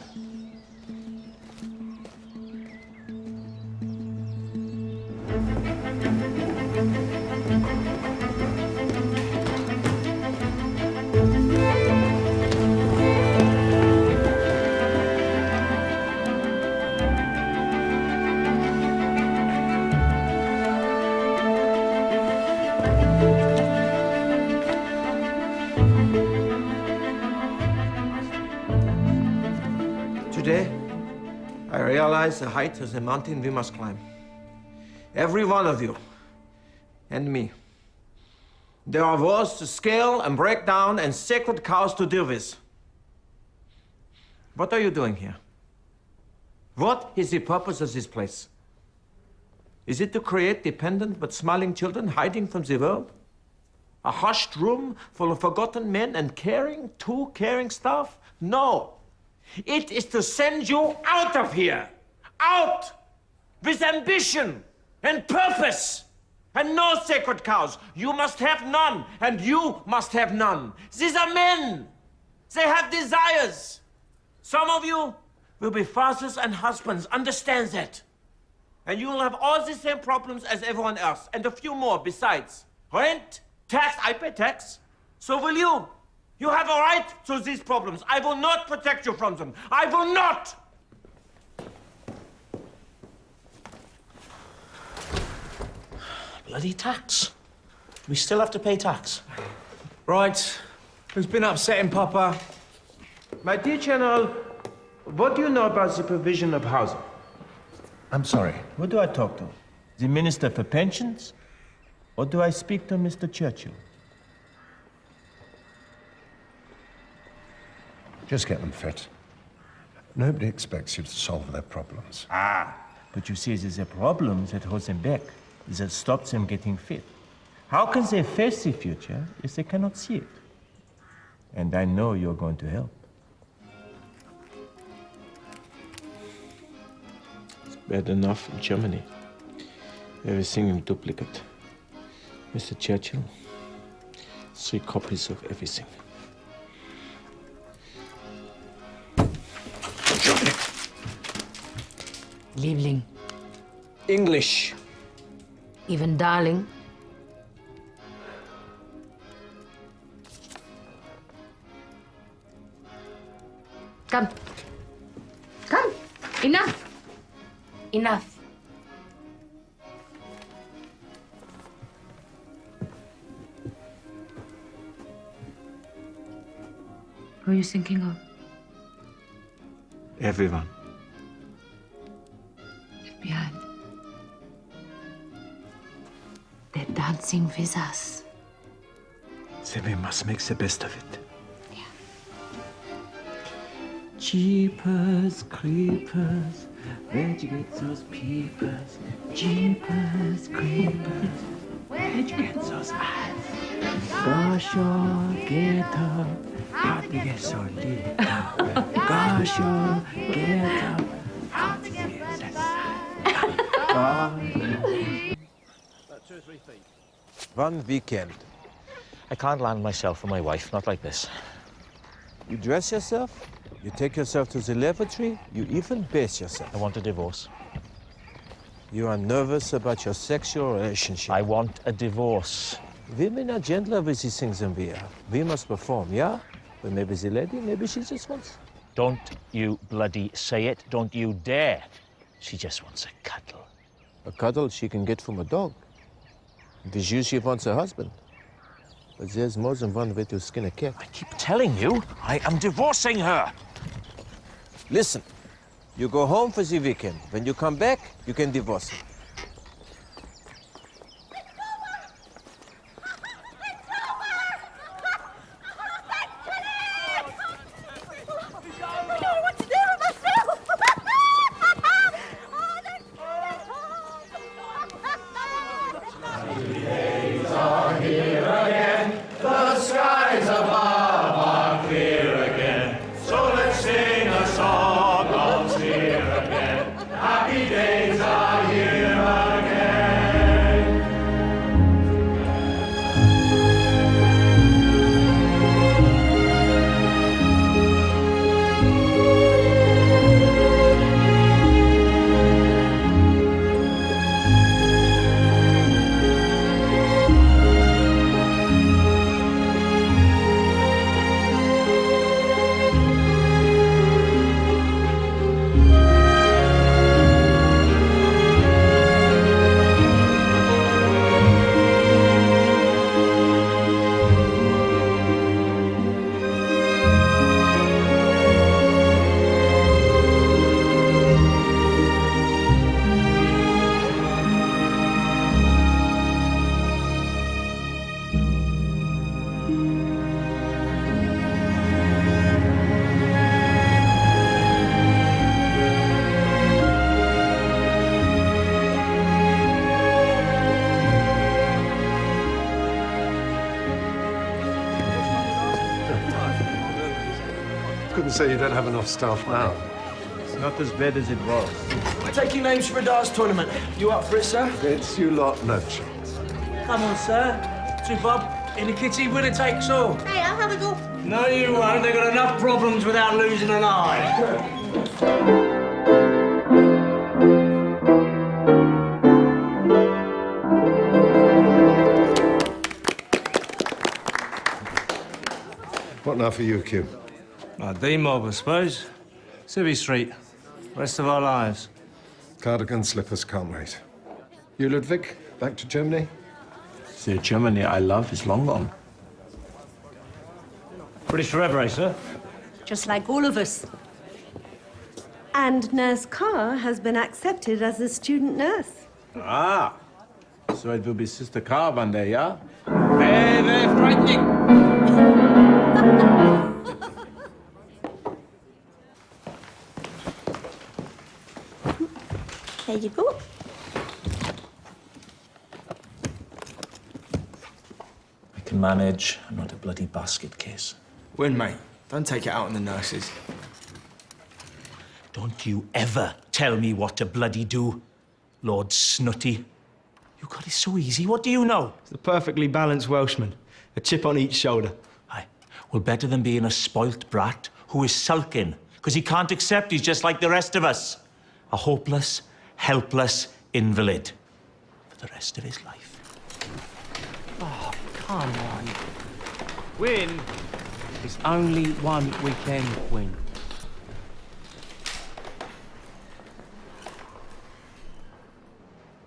Today, I realize the height is a mountain we must climb. Every one of you, and me. There are walls to scale and break down and sacred cows to deal with. What are you doing here? What is the purpose of this place? Is it to create dependent but smiling children hiding from the world? A hushed room full of forgotten men and caring, too caring staff? No. It is to send you out of here. Out! With ambition and purpose. And no sacred cows. You must have none, and you must have none. These are men. They have desires. Some of you will be fathers and husbands. Understand that. And you will have all the same problems as everyone else, and a few more besides. Rent, tax, I pay tax. So will you. You have a right to these problems. I will not protect you from them. I will not! Bloody tax. We still have to pay tax. Right. Who's been upsetting Papa? My dear General, what do you know about the provision of housing? I'm sorry. Who do I talk to? The Minister for Pensions? Or do I speak to Mr. Churchill? Just get them fit. Nobody expects you to solve their problems. Ah, but you see, there's a problem that holds them back, that stops them getting fit. How can they face the future if they cannot see it? And I know you're going to help. It's bad enough in Germany. Everything in duplicate. Mr. Churchill, 3 copies of everything. Liebling. English. Even darling. Come. Come. Enough. Enough. Who are you thinking of? Everyone. Behind. They're dancing with us. Then we must make the best of it. Yeah. Jeepers, creepers, where'd you get those peepers? Jeepers, creepers, where'd you get those eyes? Gosh, oh, get up, how to get so deep? Gosh, oh, get up, how to get so About 2 or 3 feet. One weekend. I can't land myself or my wife, not like this. You dress yourself, you take yourself to the lavatory, you even bathe yourself. I want a divorce. You are nervous about your sexual relationship. I want a divorce. Women are gentler with these things than we are. We must perform, yeah? But maybe the lady, maybe she just wants... Don't you bloody say it. Don't you dare. She just wants a cuddle. A cuddle she can get from a dog. With you, she wants a husband. But there's more than one way to skin a cat. I keep telling you, I am divorcing her. Listen, you go home for the weekend. When you come back, you can divorce her. Couldn't say you don't have enough staff now. It's not as bad as it was. We're taking names for a darts tournament. You up for it, sir? It's you lot, no chance. Come on, sir. To Bob, in the kitty, winner takes all. Hey, I'll have a go. No, you won't. They've got enough problems without losing an eye. What now for you, Q? D-mob, I suppose. Civvy Street. Rest of our lives. Cardigan slippers can't wait. You, Ludwig, back to Germany? The Germany I love is long gone. British forever, eh, sir? Just like all of us. And Nurse Carr has been accepted as a student nurse. Ah, so it will be Sister Carr one day, yeah? Very, very frightening. There you go. I can manage. I'm not a bloody basket case. Win, mate. Don't take it out on the nurses. Don't you ever tell me what to bloody do, Lord Snutty. You got it so easy. What do you know? He's a perfectly balanced Welshman. A chip on each shoulder. Aye. Well, better than being a spoilt brat who is sulking because he can't accept he's just like the rest of us. A hopeless, helpless invalid for the rest of his life. Oh, come on. Win is only one weekend win.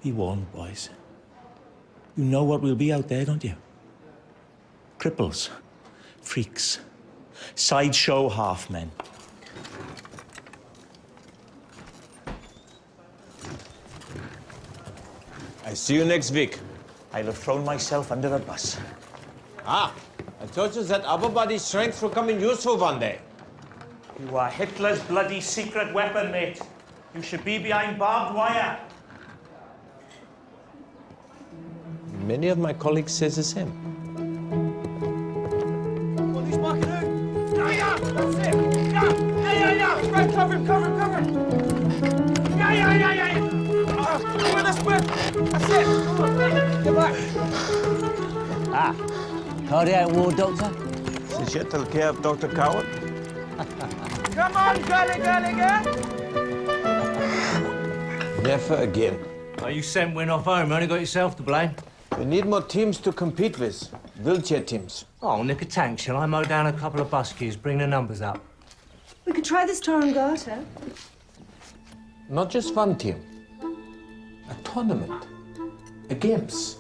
Be warned, boys. You know what we'll be out there, don't you? Cripples, freaks, sideshow half-men. I see you next week. I'll have thrown myself under the bus. Ah, I told you that upper body strength will come in useful one day. You are Hitler's bloody secret weapon, mate. You should be behind barbed wire. Many of my colleagues say the same. Come on, who's marking who? Yeah, that's it. Yeah. Right, cover him. Yeah. With us, that's it. Come on, get back. Ah, cardiac ward doctor? Did you take care of Dr. Coward? Come on, girly, girly, girl. Never again. Oh, you sent Win off home. Only got yourself to blame. We need more teams to compete with. Wheelchair teams. Oh, nick a tank. Shall I mow down a couple of bus queues, bring the numbers up? We could try this Tarangata. Not just one team. A tournament. A games.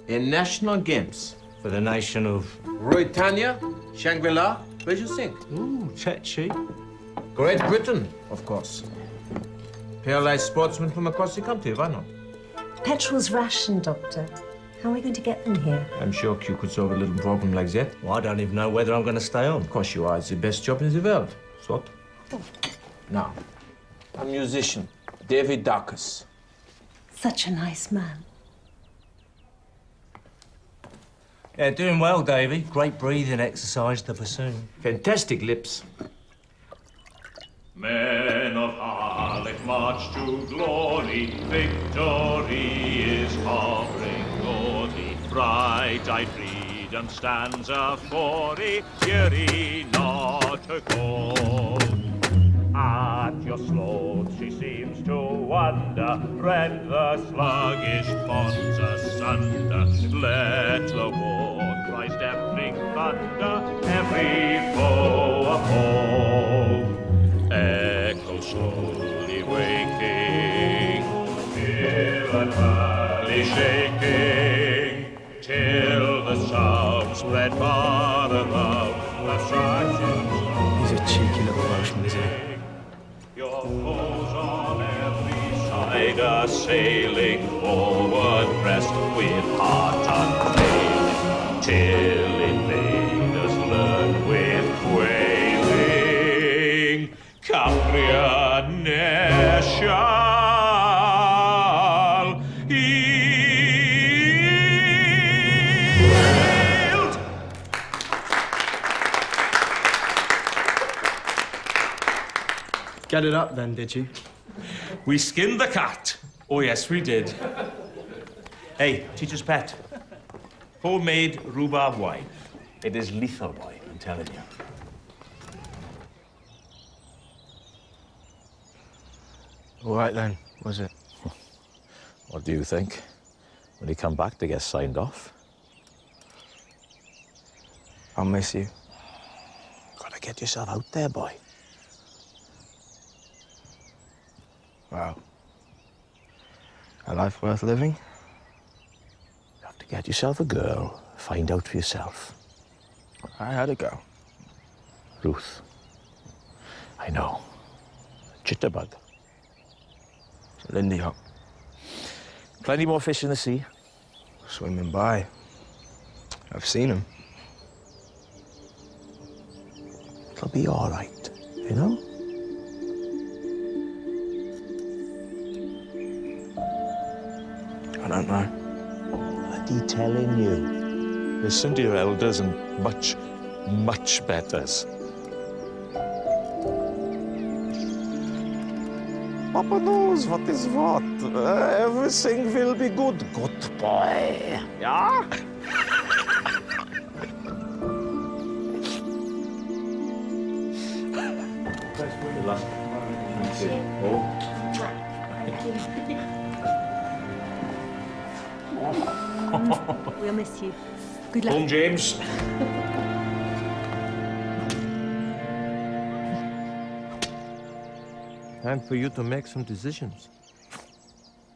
A national games. For the nation of... Ruritania, Shangri-La, where do you think? Ooh, Chechi. Great Britain, of course. Paralyzed sportsmen from across the country, why not? Petrol's rationed, Doctor. How are we going to get them here? I'm sure Q could solve a little problem like that. Well, I don't even know whether I'm going to stay on. Of course you are. It's the best job in the world. So what? Now, a musician, David Darkus. Such a nice man. Yeah, doing well, Davy. Great breathing exercise, the bassoon. Fantastic lips. Men of Harlech march to glory, victory is hovering o'er thee. Bright-eyed freedom stands afore thee, hear ye not her call. At your sloth she seems to wander, rend the sluggish bonds asunder. Let the war cry's deafening thunder, every foe appall. Echo slowly waking, hill and valley shaking, till the sound spread far around the sergeant's. He's a cheeky little Welshman, isn't he? Your foes on every side are sailing forward, pressed with heart unfailing, till invaders learn with quailing. Capria ne shall yield. Get it up then, did you? We skinned the cat. Oh, yes, we did. Hey, teacher's pet. Homemade rhubarb wine. It is lethal wine, I'm telling you. All right then, was it? What do you think? When he come back to get signed off? I'll miss you. Gotta get yourself out there, boy. Wow. A life worth living? You have to get yourself a girl, find out for yourself. I had a girl. Ruth. I know. Jitterbug. Lindy Hop. Plenty more fish in the sea. Swimming by. I've seen them. It'll be all right, you know? I don't know. Bloody telling you. Listen to your elders and much, much betters. Papa knows what is what. Everything will be good. Good boy. Yeah? Good luck. Thank you. Oh. We'll miss you. Good luck. Home, James. Time for you to make some decisions.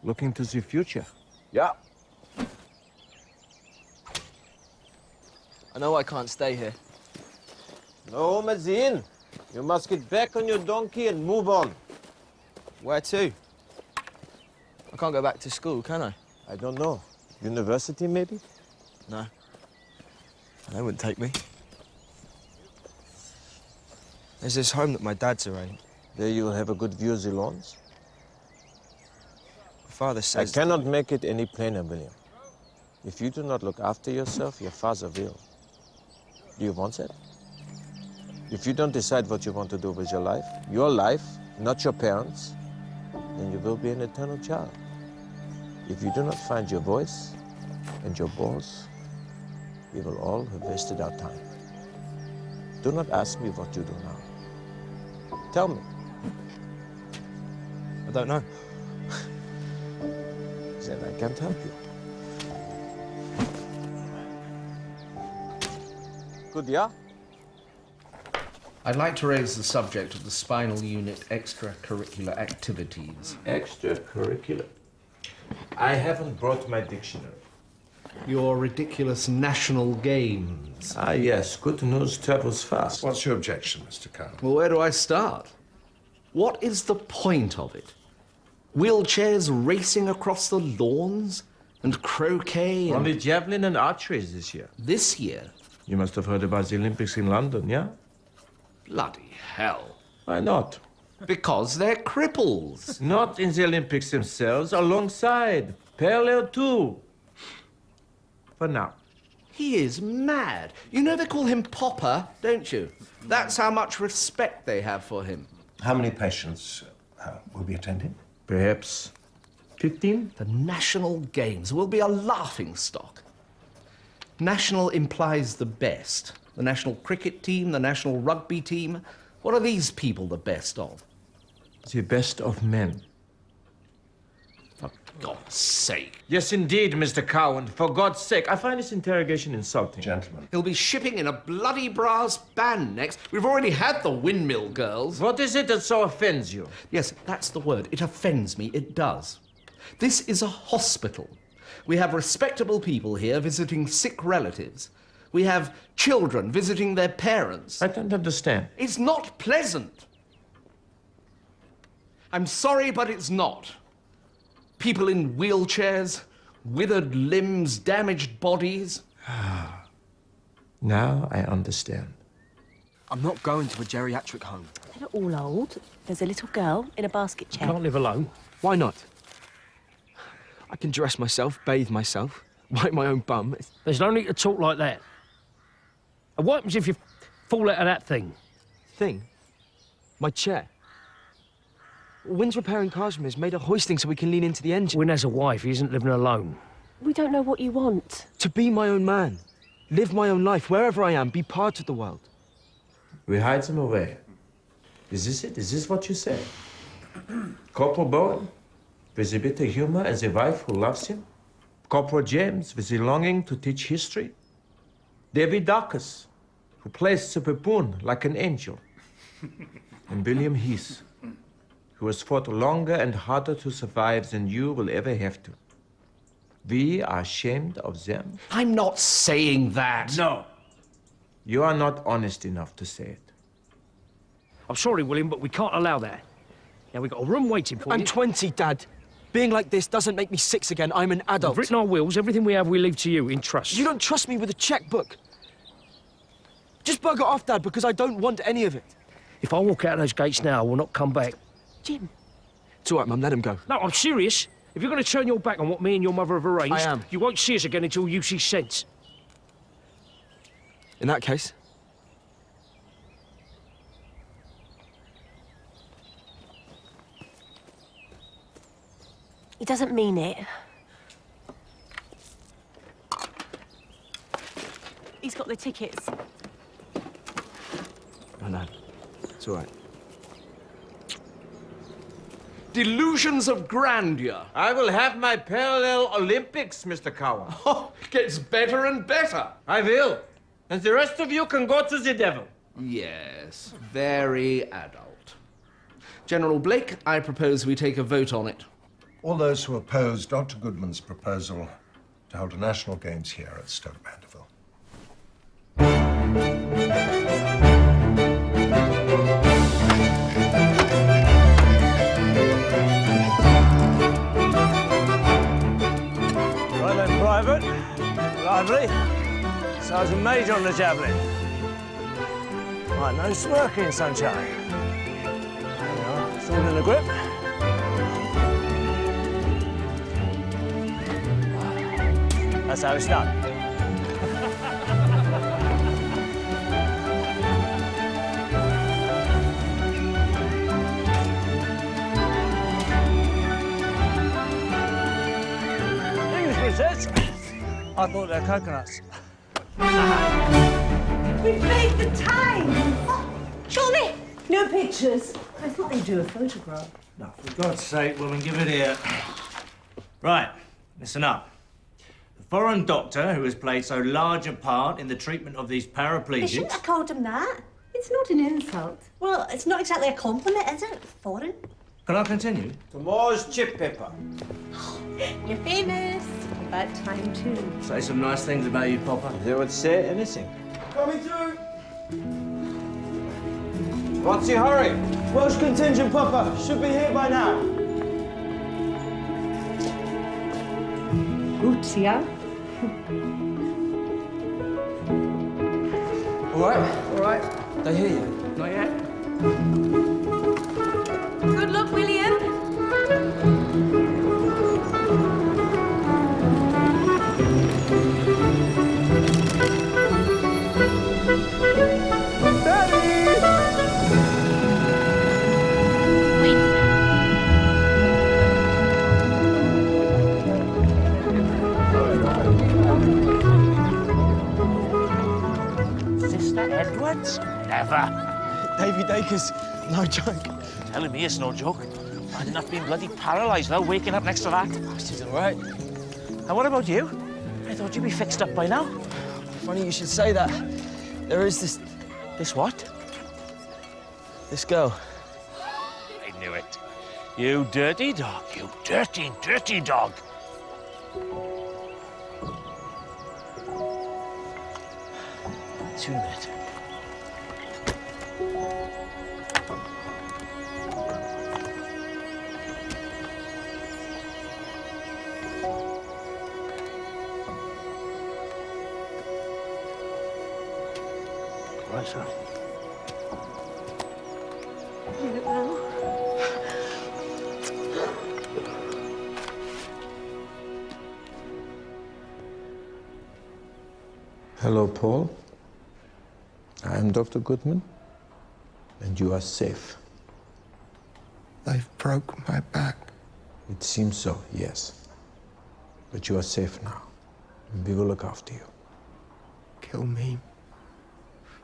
Look into the future. Yeah. I know I can't stay here. No, Mazin. You must get back on your donkey and move on. Where to? I can't go back to school, can I? I don't know. University, maybe? No. They wouldn't take me. There's this home that my dad's arranged. There you'll have a good view of the lawns. My father says... I cannot make it any plainer, William. If you do not look after yourself, your father will. Do you want that? If you don't decide what you want to do with your life, not your parents', then you will be an eternal child. If you do not find your voice and your balls, we will all have wasted our time. Do not ask me what you do now. Tell me. I don't know. Then I can't help you. Good, yeah? I'd like to raise the subject of the spinal unit extracurricular activities. Extracurricular? I haven't brought my dictionary. Your ridiculous national games. Ah, yes. Good news travels fast. What's your objection, Mr. Cowan? Well, where do I start? What is the point of it? Wheelchairs racing across the lawns? And croquet and... Only javelin and archery is this year. This year? You must have heard about the Olympics in London, yeah? Bloody hell. Why not? Because they're cripples. Not in the Olympics themselves, alongside. Parallel too. For now. He is mad. You know they call him Popper, don't you? That's how much respect they have for him. How many patients will be attending? Perhaps 15? The National Games will be a laughingstock. National implies the best. The national cricket team, the national rugby team. What are these people the best of? The best of men. For God's sake. Yes, indeed, Mr. Cowan. For God's sake. I find this interrogation insulting. Gentlemen. He'll be shipping in a bloody brass band next. We've already had the Windmill Girls. What is it that so offends you? Yes, that's the word. It offends me. It does. This is a hospital. We have respectable people here visiting sick relatives. We have children visiting their parents. I don't understand. It's not pleasant. I'm sorry, but it's not. People in wheelchairs, withered limbs, damaged bodies. Now I understand. I'm not going to a geriatric home. They're not all old. There's a little girl in a basket chair. Can't live alone. Why not? I can dress myself, bathe myself, wipe my own bum. There's no need to talk like that. And what happens if you fall out of that thing? Thing? My chair. Wynn's repairing cars for me. He's made a hoisting so we can lean into the engine. Wynn has a wife. He isn't living alone. We don't know what you want. To be my own man. Live my own life, wherever I am. Be part of the world. We hide them away. Is this it? Is this what you say? Corporal Bowen, with a bit of humor and a wife who loves him? Corporal James, with a longing to teach history? David Darkus, who plays the baboon like an angel? And William Heath, who has fought longer and harder to survive than you will ever have to. We are ashamed of them. I'm not saying that. No. You are not honest enough to say it. I'm sorry, William, but we can't allow that. Now, we've got a room waiting for you. I'm 20, Dad. Being like this doesn't make me 6 again. I'm an adult. We've written our wills. Everything we have, we leave to you in trust. You don't trust me with a checkbook. Just bugger off, Dad, because I don't want any of it. If I walk out of those gates now, I will not come back. Jim. It's all right, Mum. Let him go. No, I'm serious. If you're going to turn your back on what me and your mother have arranged, I am. You won't see us again until you see sense. In that case... He doesn't mean it. He's got the tickets. Oh, no. It's all right. Delusions of grandeur. I will have my parallel Olympics, Mr. Cowan. Oh, gets better and better. I will. And the rest of you can go to the devil. Yes, very adult. General Blake, I propose we take a vote on it. All those who oppose Dr. Goodman's proposal to hold a national games here at Stoke Mandeville. Right then, Private. Lively. Sergeant Major on the javelin. Right, no smirking, sunshine. There we are, it's all in the grip. That's how it's done. English princess. I thought they were coconuts. We've made the time! No pictures. I thought they'd do a photograph. No, for God's sake, woman, give it here. Right, listen up. The foreign doctor who has played so large a part in the treatment of these You paraplegics... shouldn't have called him that. It's not an insult. Well, it's not exactly a compliment, is it? Foreign. Can I continue? Tomorrow's chip pepper. You're famous. About time, too. Say some nice things about you, Popper. They would say anything. Coming through. What's your hurry? Welsh contingent, Papa. Should be here by now. Gut, ja? All right. They hear you. Not yet. Good luck, William. Sister Edwards? Never. Davy Dakers, no joke. Telling me it's no joke. I'd enough being bloody paralysed now, waking up next to that. Oh, she's all right. And what about you? I thought you'd be fixed up by now. Funny you should say that. There is this... This what? This girl. I knew it. You dirty dog. You dirty, dirty dog. See you in a minute. Right, sir. You look well. Hello, Paul. I am Dr. Goodman, and you are safe. They've broke my back. It seems so, yes. But you are safe now, and we will look after you. Kill me.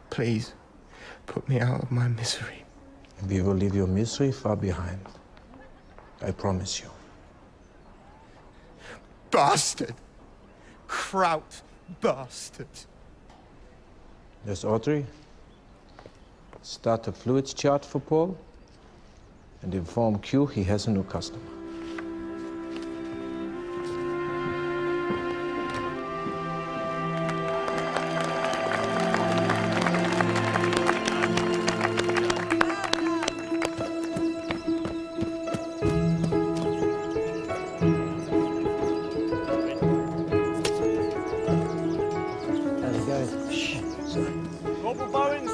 Please, put me out of my misery. And we will leave your misery far behind. I promise you. Bastard! Kraut bastard! Yes, Audrey. Start a fluids chart for Paul and inform Q he has a new customer.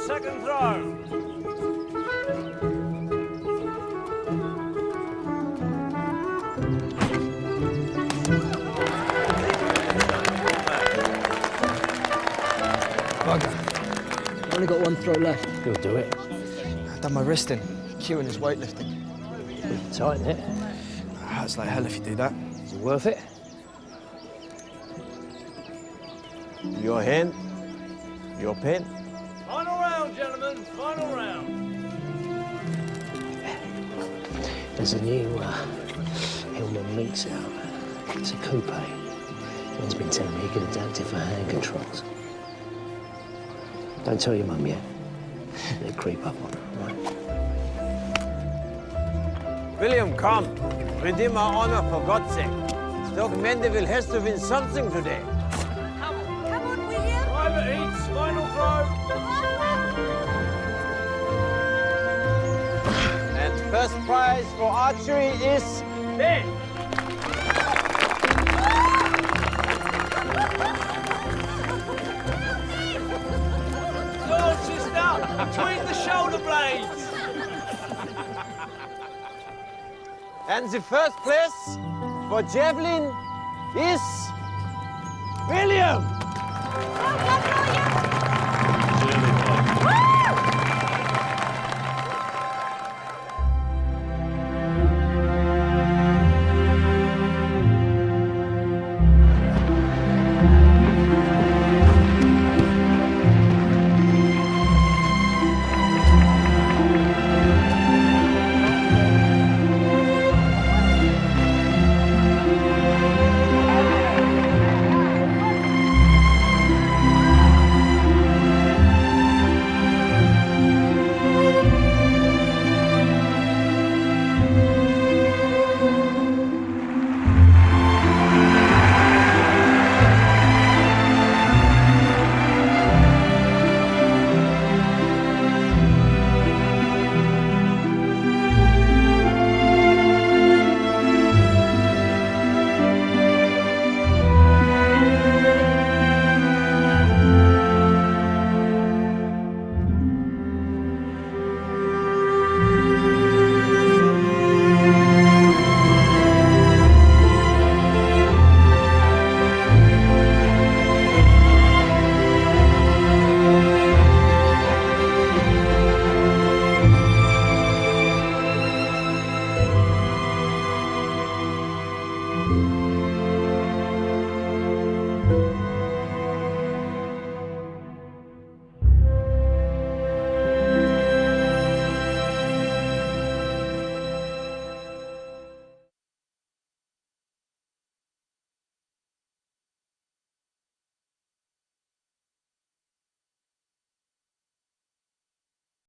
Second throw. Bugger. I've only got one throw left. You'll do it. I've done my wristing. Q and his weightlifting. Tight, isn't it? It hurts like hell if you do that. Is it worth it? Your hand, your pen. Final round, gentlemen. Final round. There's a new Hillman Meats out. It's a coupe. Man's been telling me he can adapt it for hand controls. Don't tell your mum yet. They creep up on her, right? William, come. Redeem our honor, for God's sake. Stoke Mandeville has to win something today. Come on, William. Private Eats, final throw. And first prize for archery is... Ben. Lord, sister, between the shoulder blades. And the first place for javelin is... William!